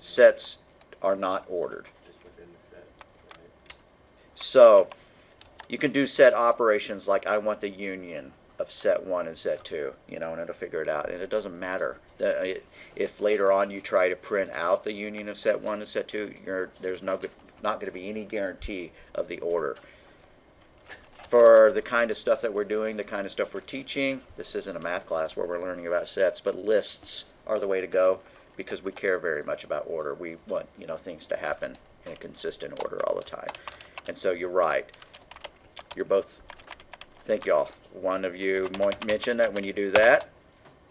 [SPEAKER 1] Sets are not ordered.
[SPEAKER 3] Just within the set, right?
[SPEAKER 1] So you can do set operations like I want the union of set 1 and set 2, you know, and it'll figure it out. And it doesn't matter. If later on you try to print out the union of set 1 and set 2, there's not going to be any guarantee of the order. For the kind of stuff that we're doing, the kind of stuff we're teaching, this isn't a math class where we're learning about sets, but lists are the way to go because we care very much about order. We want, you know, things to happen in a consistent order all the time. And so you're right. You're both, thank y'all. One of you mentioned that when you do that,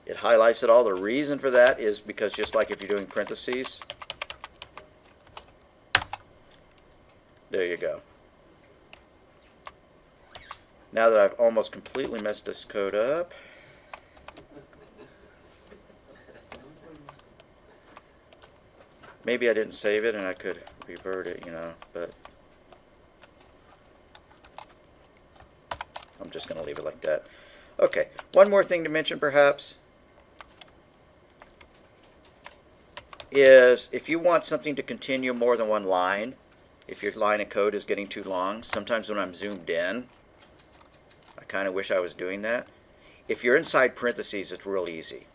[SPEAKER 1] it highlights it all. The reason for that is because just like if you're doing parentheses, there you go. Now that I've almost completely messed this code up, maybe I didn't save it and I could revert it, you know, but I'm just going to leave it like that. Okay, one more thing to mention perhaps is if you want something to continue more than one line, if your line of code is getting too long. Sometimes when I'm zoomed in, I kind of wish I was doing that. If you're inside parentheses, it's real easy.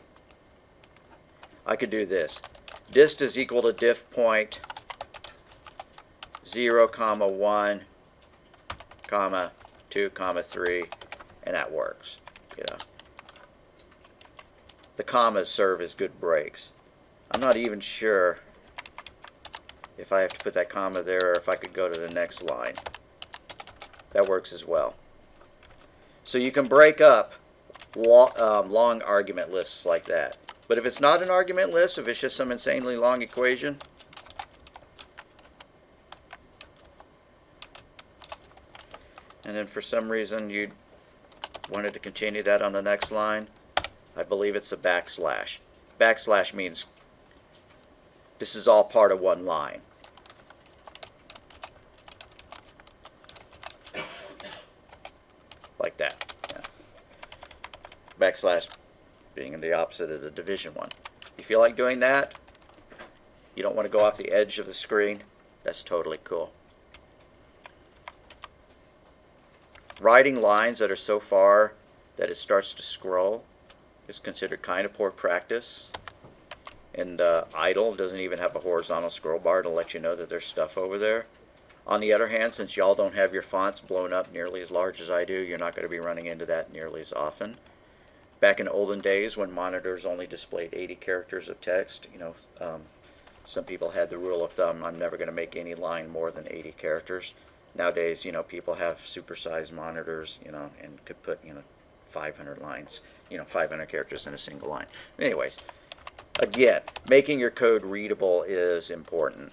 [SPEAKER 1] I could do this. Dist is equal to diff point 0, 1, 2, 3, and that works. You know. The commas serve as good breaks. I'm not even sure if I have to put that comma there or if I could go to the next line. That works as well. So you can break up long argument lists like that. But if it's not an argument list, if it's just some insanely long equation, and then for some reason you wanted to continue that on the next line, I believe it's a backslash. Backslash means this is all part of one line. Like that. Yeah. Backslash being the opposite of the division one. If you feel like doing that, you don't want to go off the edge of the screen, that's totally cool. Writing lines that are so far that it starts to scroll is considered kind of poor practice. And idle doesn't even have a horizontal scroll bar to let you know that there's stuff over there. On the other hand, since y'all don't have your fonts blown up nearly as large as I do, you're not going to be running into that nearly as often. Back in olden days when monitors only displayed 80 characters of text, you know, some people had the rule of thumb, I'm never going to make any line more than 80 characters. Nowadays, you know, people have supersized monitors, you know, and could put, you know, 500 lines, you know, 500 characters in a single line. Anyways, again, making your code readable is important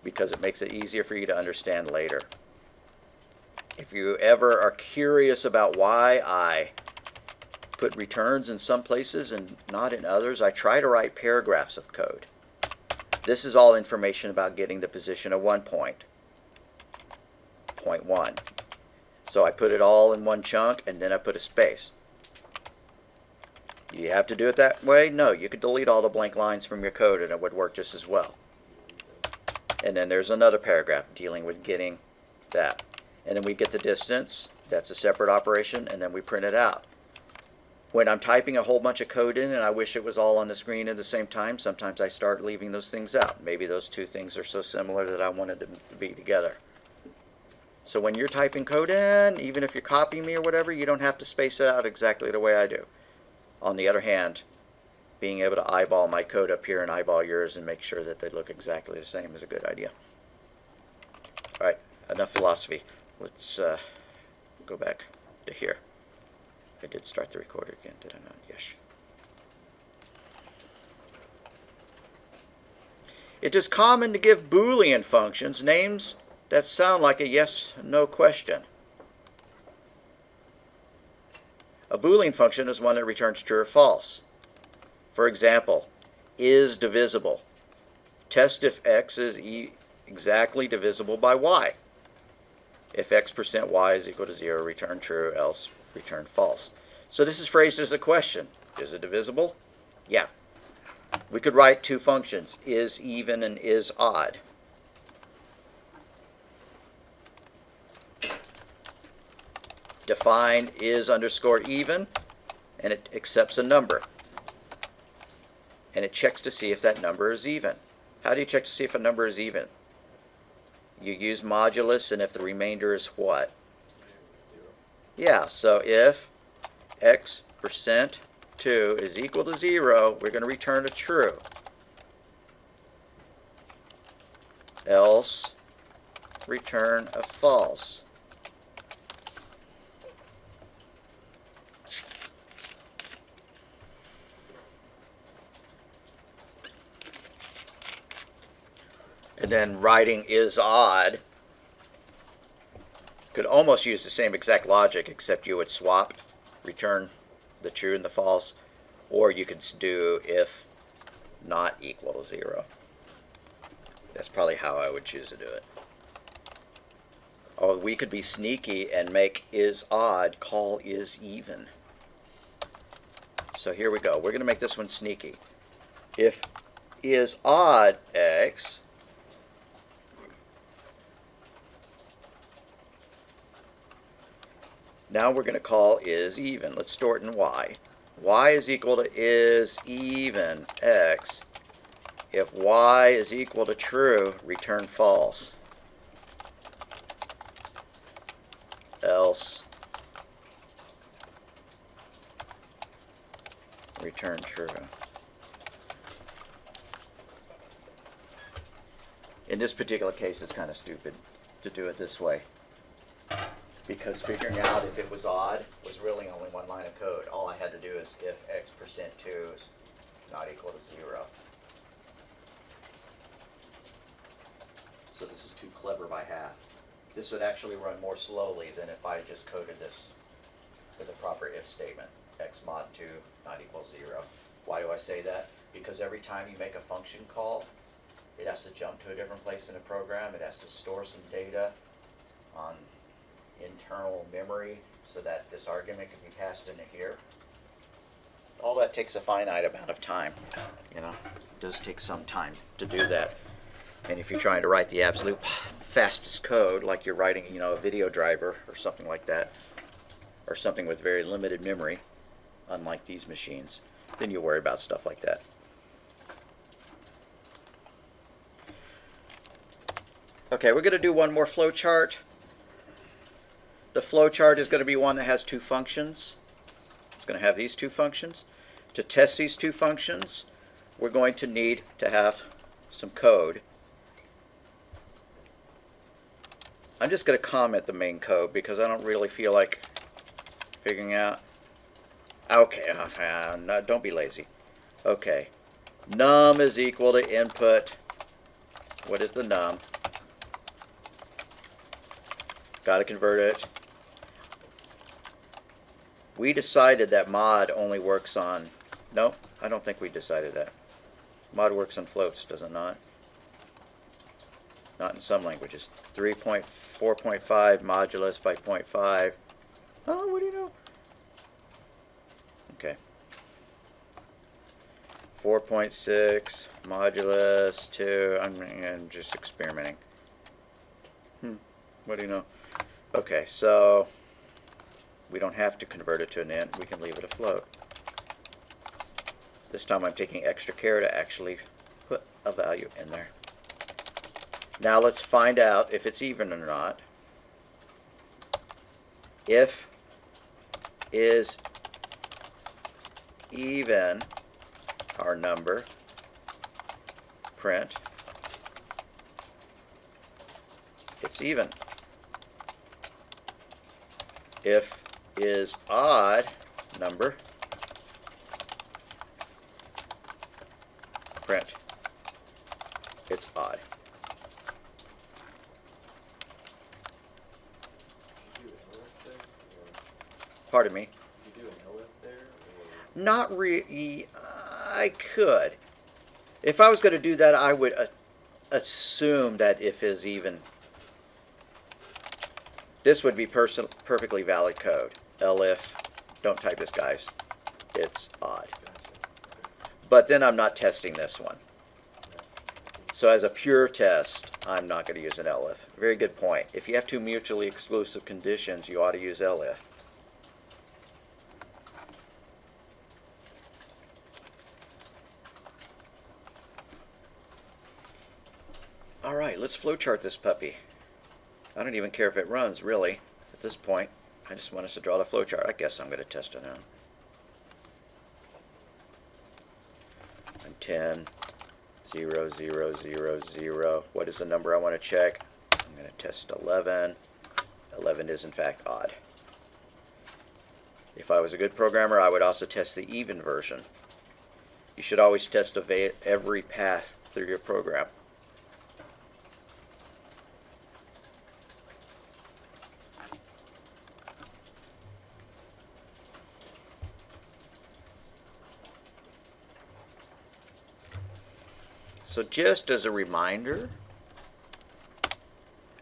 [SPEAKER 1] because it makes it easier for you to understand later. If you ever are curious about why I put returns in some places and not in others, I try to write paragraphs of code. This is all information about getting the position of one point. Point 1. So I put it all in one chunk and then I put a space. You have to do it that way? No, you could delete all the blank lines from your code and it would work just as well. And then there's another paragraph dealing with getting that. And then we get the distance. That's a separate operation, and then we print it out. When I'm typing a whole bunch of code in and I wish it was all on the screen at the same time, sometimes I start leaving those things out. Maybe those two things are so similar that I wanted them to be together. So when you're typing code in, even if you're copying me or whatever, you don't have to space it out exactly the way I do. On the other hand, being able to eyeball my code up here and eyeball yours and make sure that they look exactly the same is a good idea. All right, enough philosophy. Let's go back to here. I did start the recorder again, did I not? Yes. It is common to give Boolean functions names that sound like a yes/no question. A Boolean function is one that returns true or false. For example, is divisible. Test if x is exactly divisible by y. If x% y is equal to 0, return true, else return false. So this is phrased as a question. Is it divisible? Yeah. We could write two functions, is even and is odd. Define is underscore even, and it accepts a number. And it checks to see if that number is even. How do you check to see if a number is even? You use modulus, and if the remainder is what?
[SPEAKER 3] 0.
[SPEAKER 1] Yeah, so if x% 2 is equal to 0, we're going to return a true. Else, return a false. And then writing is odd could almost use the same exact logic, except you would swap, return the true and the false, or you could do if not equal to 0. That's probably how I would choose to do it. Or we could be sneaky and make is odd call is even. So here we go. We're going to make this one sneaky. If is odd x Now we're going to call is even. Let's store it in y. Y is equal to is even x. If y is equal to true, return false. Else, return true. In this particular case, it's kind of stupid to do it this way, because figuring out if it was odd was really only one line of code. All I had to do is if x%2 is not equal to 0. So this is too clever by half. This would actually run more slowly than if I just coded this with a proper if statement. X mod 2 not equals 0. Why do I say that? Because every time you make a function call, it has to jump to a different place in the program. It has to store some data on internal memory so that this argument can be passed into here. All that takes a finite amount of time. You know, it does take some time to do that. And if you're trying to write the absolute fastest code, like you're writing, you know, a video driver or something like that, or something with very limited memory, unlike these machines, then you'll worry about stuff like that. Okay, we're going to do one more flowchart. The flowchart is going to be one that has two functions. It's going to have these two functions. To test these two functions, we're going to need to have some code. I'm just going to comment the main code because I don't really feel like figuring out. Okay, no, don't be lazy. Okay, num is equal to input. What is the num? Got to convert it. We decided that mod only works on. No, I don't think we decided that. Mod works on floats, does it not? Not in some languages. 3.4.5 modulus by 0.5. Oh, what do you know? Okay. 4.6 modulus 2. I'm just experimenting. What do you know? Okay, so we don't have to convert it to an int. We can leave it a float. This time I'm taking extra care to actually put a value in there. Now let's find out if it's even or not. If is even our number, print it's even. If is odd number, print it's odd. Pardon me?
[SPEAKER 3] You do an elif there? Or?
[SPEAKER 1] Not really. I could. If I was going to do that, I would assume that if is even. This would be perfectly valid code. Elif. Don't type this, guys. It's odd. But then I'm not testing this one. So as a pure test, I'm not going to use an elif. Very good point. If you have two mutually exclusive conditions, you ought to use elif. Alright, let's flowchart this puppy. I don't even care if it runs, really, at this point. I just want us to draw the flowchart. I guess I'm going to test it out. I'm 10, 0, 0, 0, 0. What is the number I want to check? I'm going to test 11. 11 is, in fact, odd. If I was a good programmer, I would also test the even version. You should always test every path through your program. So just as a reminder,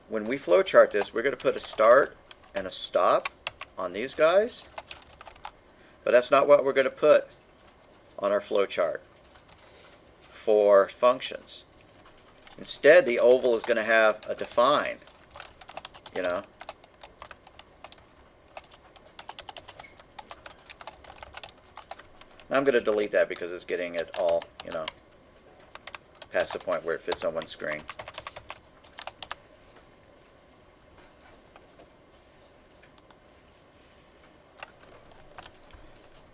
[SPEAKER 1] when we flowchart this, we're going to put a start and a stop on these guys. But that's not what we're going to put on our flowchart for functions. Instead, the oval is going to have a define, you know. I'm going to delete that because it's getting it all, you know, past the point where it fits on one screen.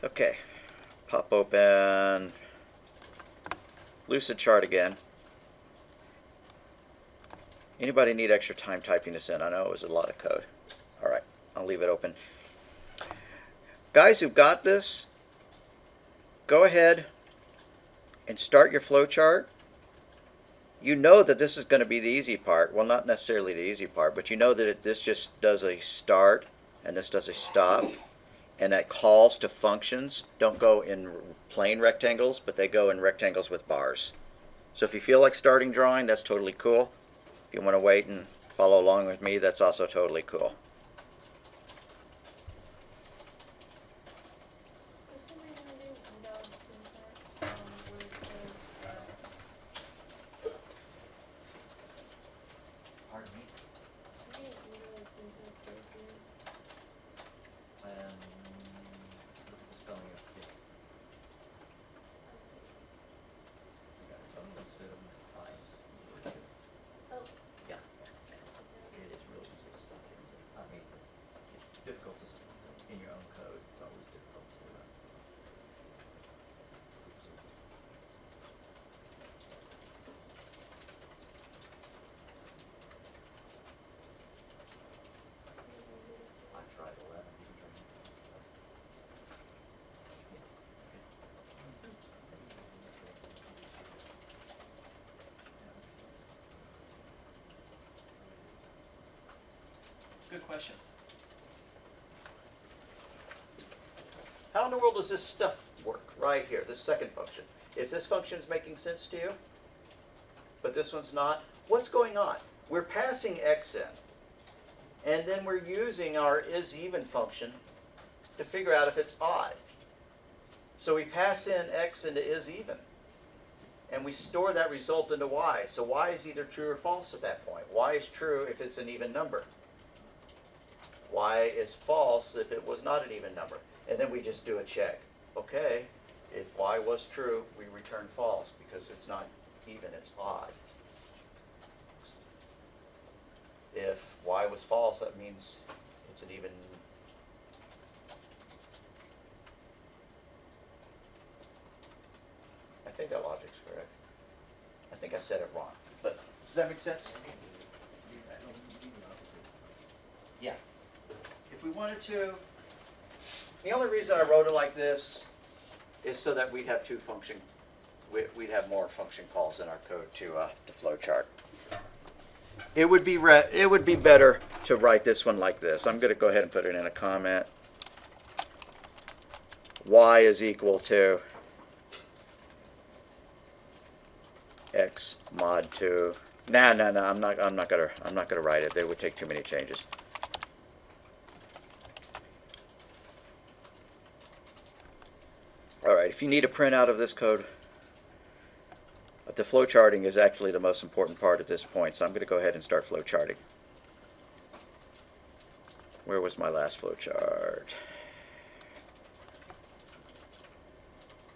[SPEAKER 1] Okay, pop open Lucid Chart again. Anybody need extra time typing this in? I know it was a lot of code. All right, I'll leave it open. Guys who got this, go ahead and start your flowchart. You know that this is going to be the easy part. Well, not necessarily the easy part, but you know that this just does a start and this does a stop. And that calls to functions don't go in plain rectangles, but they go in rectangles with bars. So if you feel like starting drawing, that's totally cool. If you want to wait and follow along with me, that's also totally cool.
[SPEAKER 4] For some reason I didn't know syntax, where it says,
[SPEAKER 1] Pardon me?
[SPEAKER 4] I didn't know it's syntax right here.
[SPEAKER 1] Look at the spelling of it. I got it on instead of I.
[SPEAKER 4] Oh,
[SPEAKER 1] Yeah. It is really easy to spell things. I mean, it's difficult to spell in your own code. It's always difficult to I tried 11. You can try. Good question. How in the world does this stuff work? Right here, this second function. If this function is making sense to you, but this one's not, what's going on? We're passing x in, and then we're using our is-even function to figure out if it's odd. So we pass in x into is-even, and we store that result into y. So y is either true or false at that point. Y is true if it's an even number. Y is false if it was not an even number. And then we just do a check. Okay, if y was true, we return false because it's not even, it's odd. If y was false, that means it's an even. I think that logic's correct. I think I said it wrong. But does that make sense? Yeah. If we wanted to, the only reason I wrote it like this is so that we'd have we'd have more function calls in our code to flowchart. It would be better to write this one like this. I'm going to go ahead and put it in a comment. Y is equal to x mod 2. No. I'm not gonna write it. They would take too many changes. All right. If you need a printout of this code, the flowcharting is actually the most important part at this point. So I'm going to go ahead and start flowcharting. Where was my last flowchart?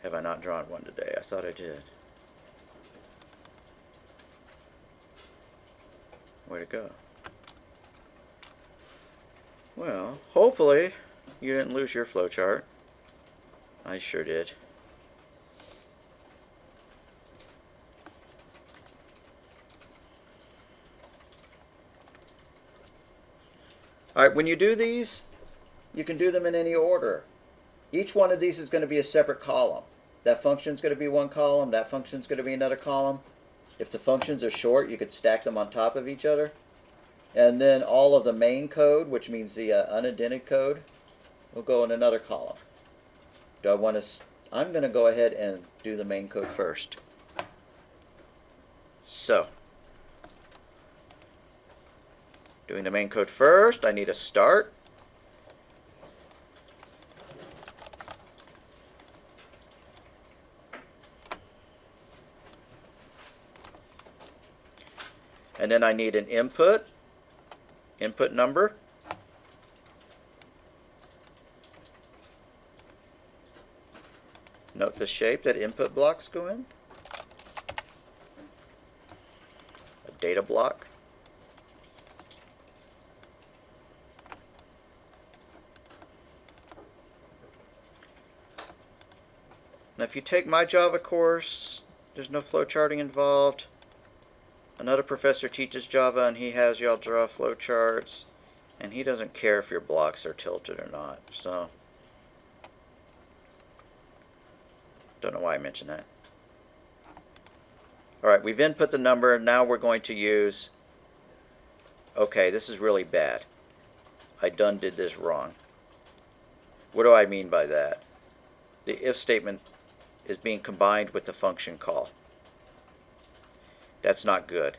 [SPEAKER 1] Have I not drawn one today? I thought I did. Way to go. Well, hopefully you didn't lose your flowchart. I sure did. All right, when you do these, you can do them in any order. Each one of these is going to be a separate column. That function is going to be one column. That function is going to be another column. If the functions are short, you could stack them on top of each other. And then all of the main code, which means the unindented code, will go in another column. Do I want to? I'm going to go ahead and do the main code first. So, doing the main code first, I need a start. And then I need an input number. Note the shape that input blocks go in. A data block. Now if you take my Java course, there's no flowcharting involved. Another professor teaches Java and he has y'all draw flowcharts, and he doesn't care if your blocks are tilted or not. So, don't know why I mentioned that. Alright, we've input the number. Now we're going to use, okay, this is really bad. I done did this wrong. What do I mean by that? The if statement is being combined with the function call. That's not good.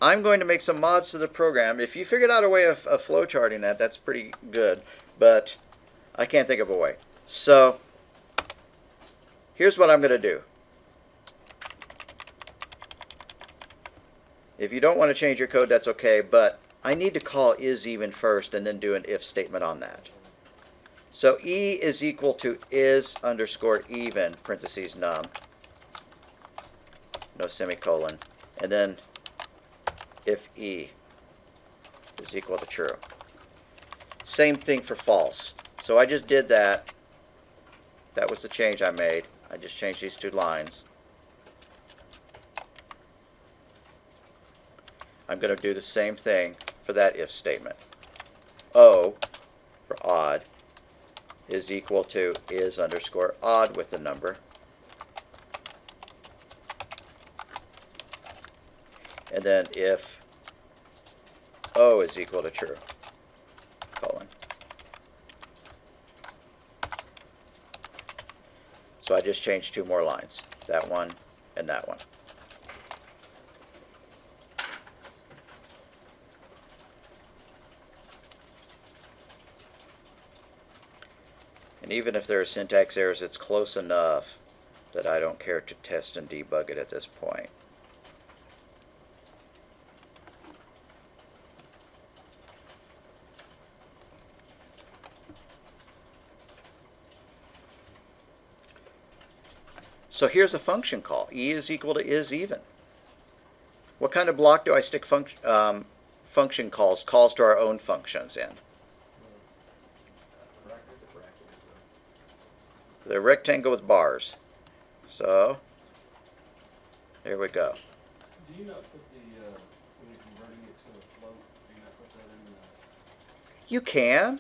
[SPEAKER 1] I'm going to make some mods to the program. If you figured out a way of flowcharting that, that's pretty good. But I can't think of a way. So here's what I'm going to do. If you don't want to change your code, that's okay. But I need to call isEven first and then do an if statement on that. So E is equal to is underscore even, parentheses num, no semicolon, and then if E is equal to true. Same thing for false. So I just did that. That was the change I made. I just changed these two lines. I'm going to do the same thing for that if statement. O for odd is equal to is underscore odd with the number. And then if O is equal to true, colon. So I just changed two more lines, that one and that one. And even if there are syntax errors, it's close enough that I don't care to test and debug it at this point. So here's a function call. E is equal to is even. What kind of block do I stick function calls to our own functions in? The rectangle with bars. So there we go.
[SPEAKER 6] Do you not put the, when you're converting it to a float, do you not put that in the?
[SPEAKER 1] You can.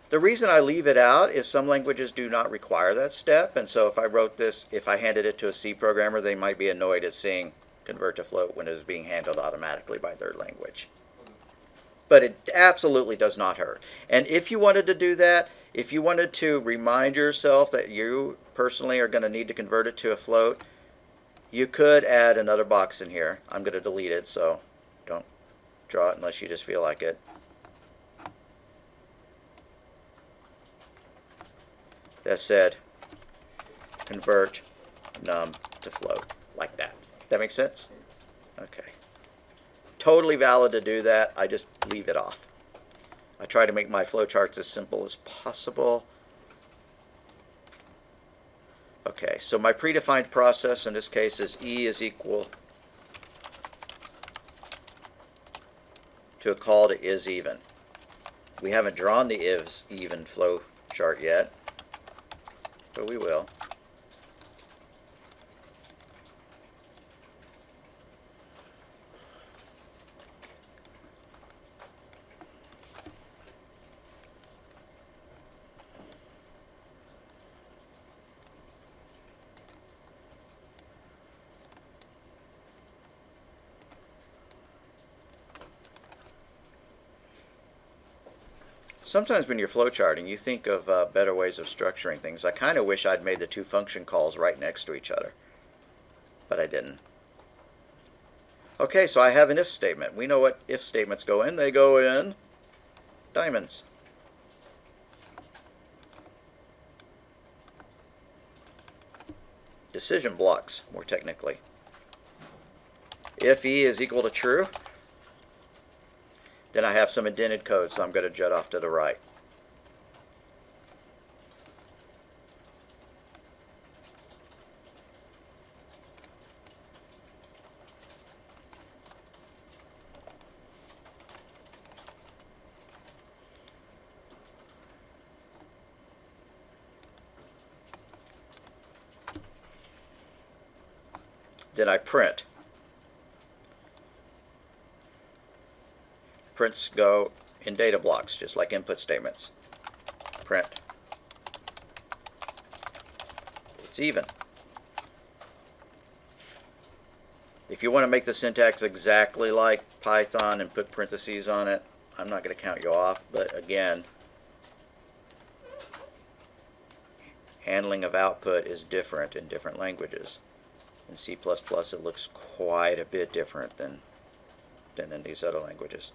[SPEAKER 1] The reason I leave it out is some languages do not require that step, and so if I wrote this, if I handed it to a C programmer, they might be annoyed at seeing convert to float when it is being handled automatically by their language. But it absolutely does not hurt. And if you wanted to do that, if you wanted to remind yourself that you personally are going to need to convert it to a float, you could add another box in here. I'm going to delete it, so don't draw it unless you just feel like it. That said, convert num to float, like that. That makes sense? Okay. Totally valid to do that. I just leave it off. I try to make my flowcharts as simple as possible. Okay, so my predefined process in this case is E is equal to a call to is even. We haven't drawn the is even flowchart yet, but we will. Sometimes when you're flowcharting, you think of better ways of structuring things. I kind of wish I'd made the two function calls right next to each other, but I didn't. Okay, so I have an if statement. We know what if statements go in. They go in diamonds. Decision blocks, more technically. If E is equal to true, then I have some indented code, so I'm going to jut off to the right. Then I print. Prints go in data blocks, just like input statements. Print. It's even. If you want to make the syntax exactly like Python and put parentheses on it, I'm not going to count you off, but again, handling of output is different in different languages. In C++, it looks quite a bit different than in these other languages.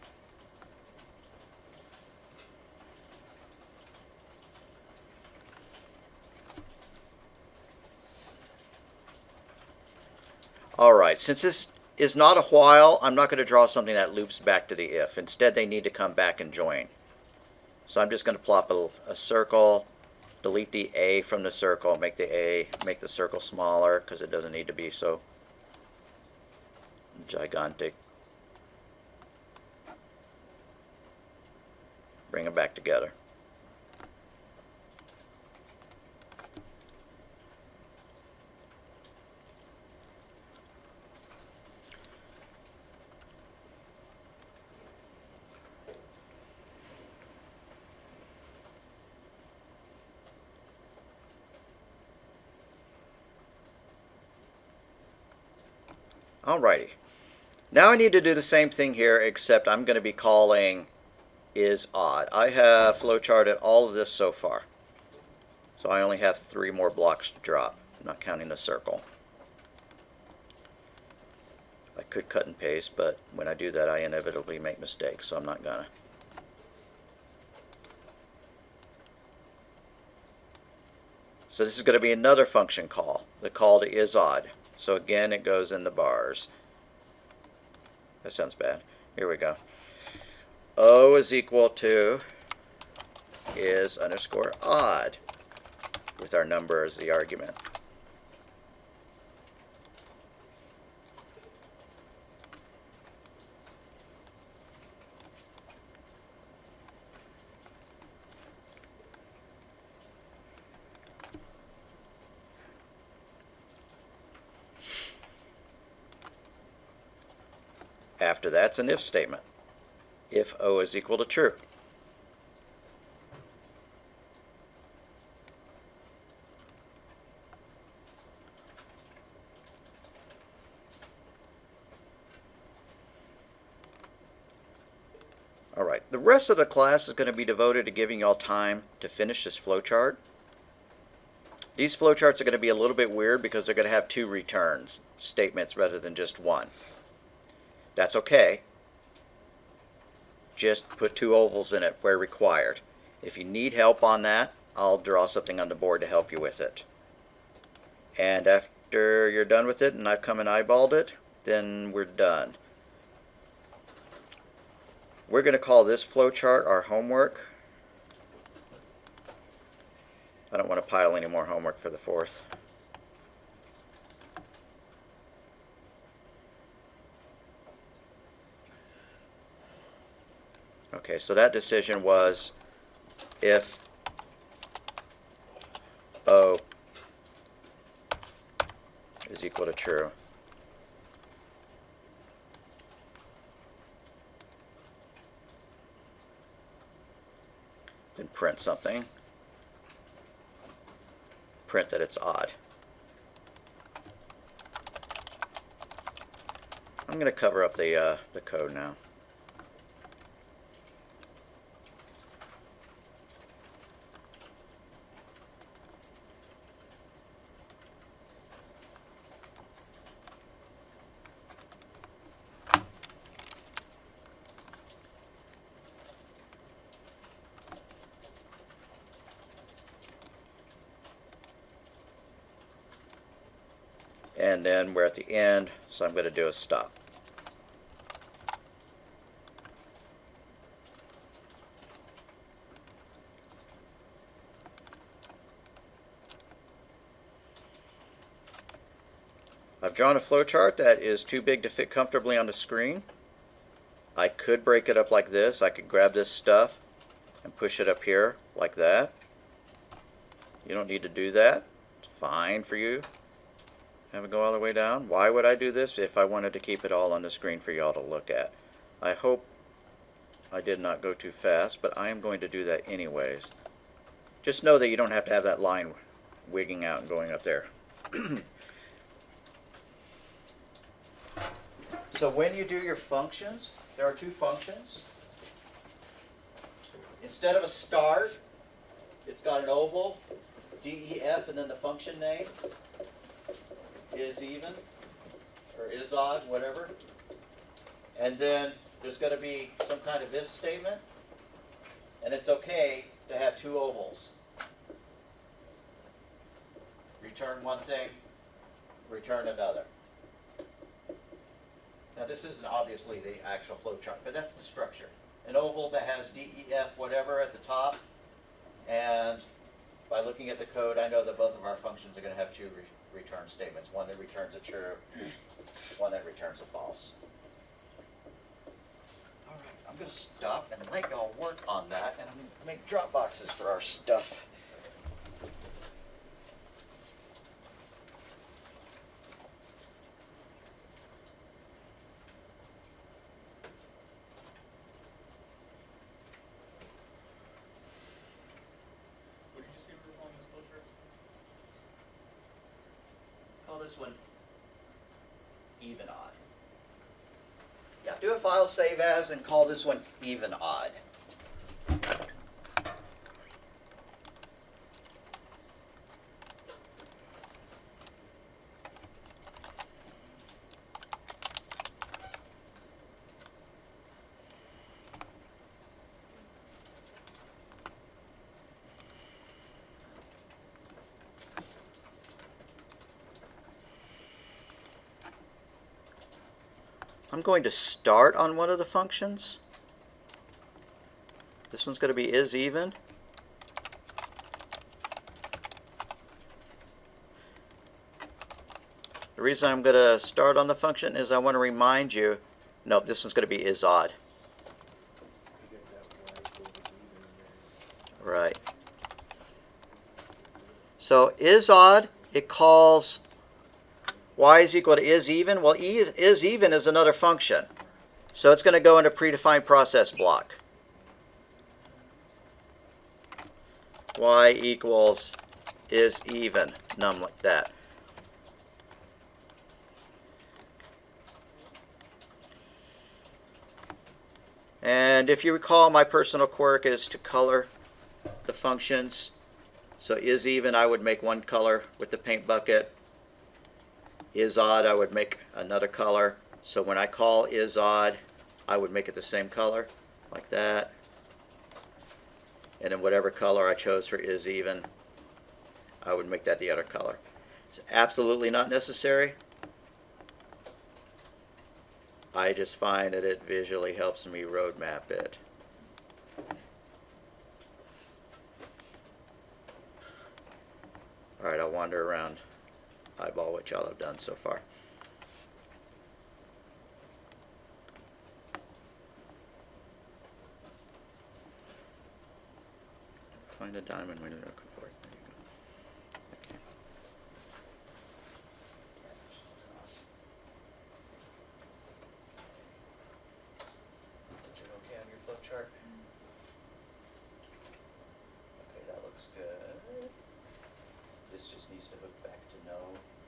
[SPEAKER 1] Alright, since this is not a while, I'm not going to draw something that loops back to the if. Instead, they need to come back and join. So I'm just going to plop a circle, delete the A from the circle, make the circle smaller because it doesn't need to be so gigantic. Bring them back together. Alrighty. Now I need to do the same thing here, except I'm going to be calling is odd. I have flowcharted all of this so far. So I only have 3 more blocks to drop, not counting the circle. I could cut and paste, but when I do that I inevitably make mistakes, so I'm not gonna. So this is going to be another function call, the call to is odd. So again, it goes in the bars. That sounds bad. Here we go. O is equal to is underscore odd with our number as the argument. After that's an if statement. If O is equal to true. Alright, the rest of the class is going to be devoted to giving y'all time to finish this flowchart. These flowcharts are going to be a little bit weird because they're going to have 2 returns statements rather than just 1. That's okay. Just put 2 ovals in it where required. If you need help on that, I'll draw something on the board to help you with it. And after you're done with it and I've come and eyeballed it, then we're done. We're going to call this flowchart our homework. I don't want to pile any more homework for the 4th. Okay, so that decision was if O is equal to true. Then print something. Print that it's odd. I'm going to cover up the code now. And then we're at the end, so I'm going to do a stop. I've drawn a flowchart that is too big to fit comfortably on the screen. I could break it up like this. I could grab this stuff and push it up here like that. You don't need to do that. It's fine for you. Have it go all the way down. Why would I do this if I wanted to keep it all on the screen for y'all to look at? I hope I did not go too fast, but I am going to do that anyways. Just know that you don't have to have that line wigging out and going up there. So when you do your functions, there are two functions. Instead of a start, it's got an oval, DEF, and then the function name is even, or is odd, whatever. And then there's going to be some kind of if statement, and it's okay to have two ovals. Return one thing, return another. Now this isn't obviously the actual flowchart, but that's the structure. An oval that has DEF whatever at the top, and by looking at the code, I know that both of our functions are going to have two return statements. One that returns a true, one that returns a false. All right, I'm going to stop and let y'all work on that, and I'm going to make drop boxes for our stuff.
[SPEAKER 5] What did you say we were calling this flowchart?
[SPEAKER 1] Call this one even odd. Yeah, do a file save as and call this one even odd. I'm going to start on one of the functions. This one's going to be is even. The reason I'm going to start on the function is I want to remind you, no, this one's going to be is odd.
[SPEAKER 3] You get that y equals is even there.
[SPEAKER 1] Right. So is odd, it calls y is equal to is even. Well, is even is another function. So it's going to go into predefined process block. Y equals is even, num like that. And if you recall, my personal quirk is to color the functions. So is even, I would make one color with the paint bucket. Is odd, I would make another color. So when I call is odd, I would make it the same color, like that. And then whatever color I chose for is even, I would make that the other color. It's absolutely not necessary. I just find that it visually helps me roadmap it. All right, I'll wander around, eyeball what y'all have done so far. Find a diamond when you're looking for it. There you go. Okay. Is it okay on your flowchart? Okay, that looks good. This just needs to hook back to no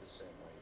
[SPEAKER 1] the same way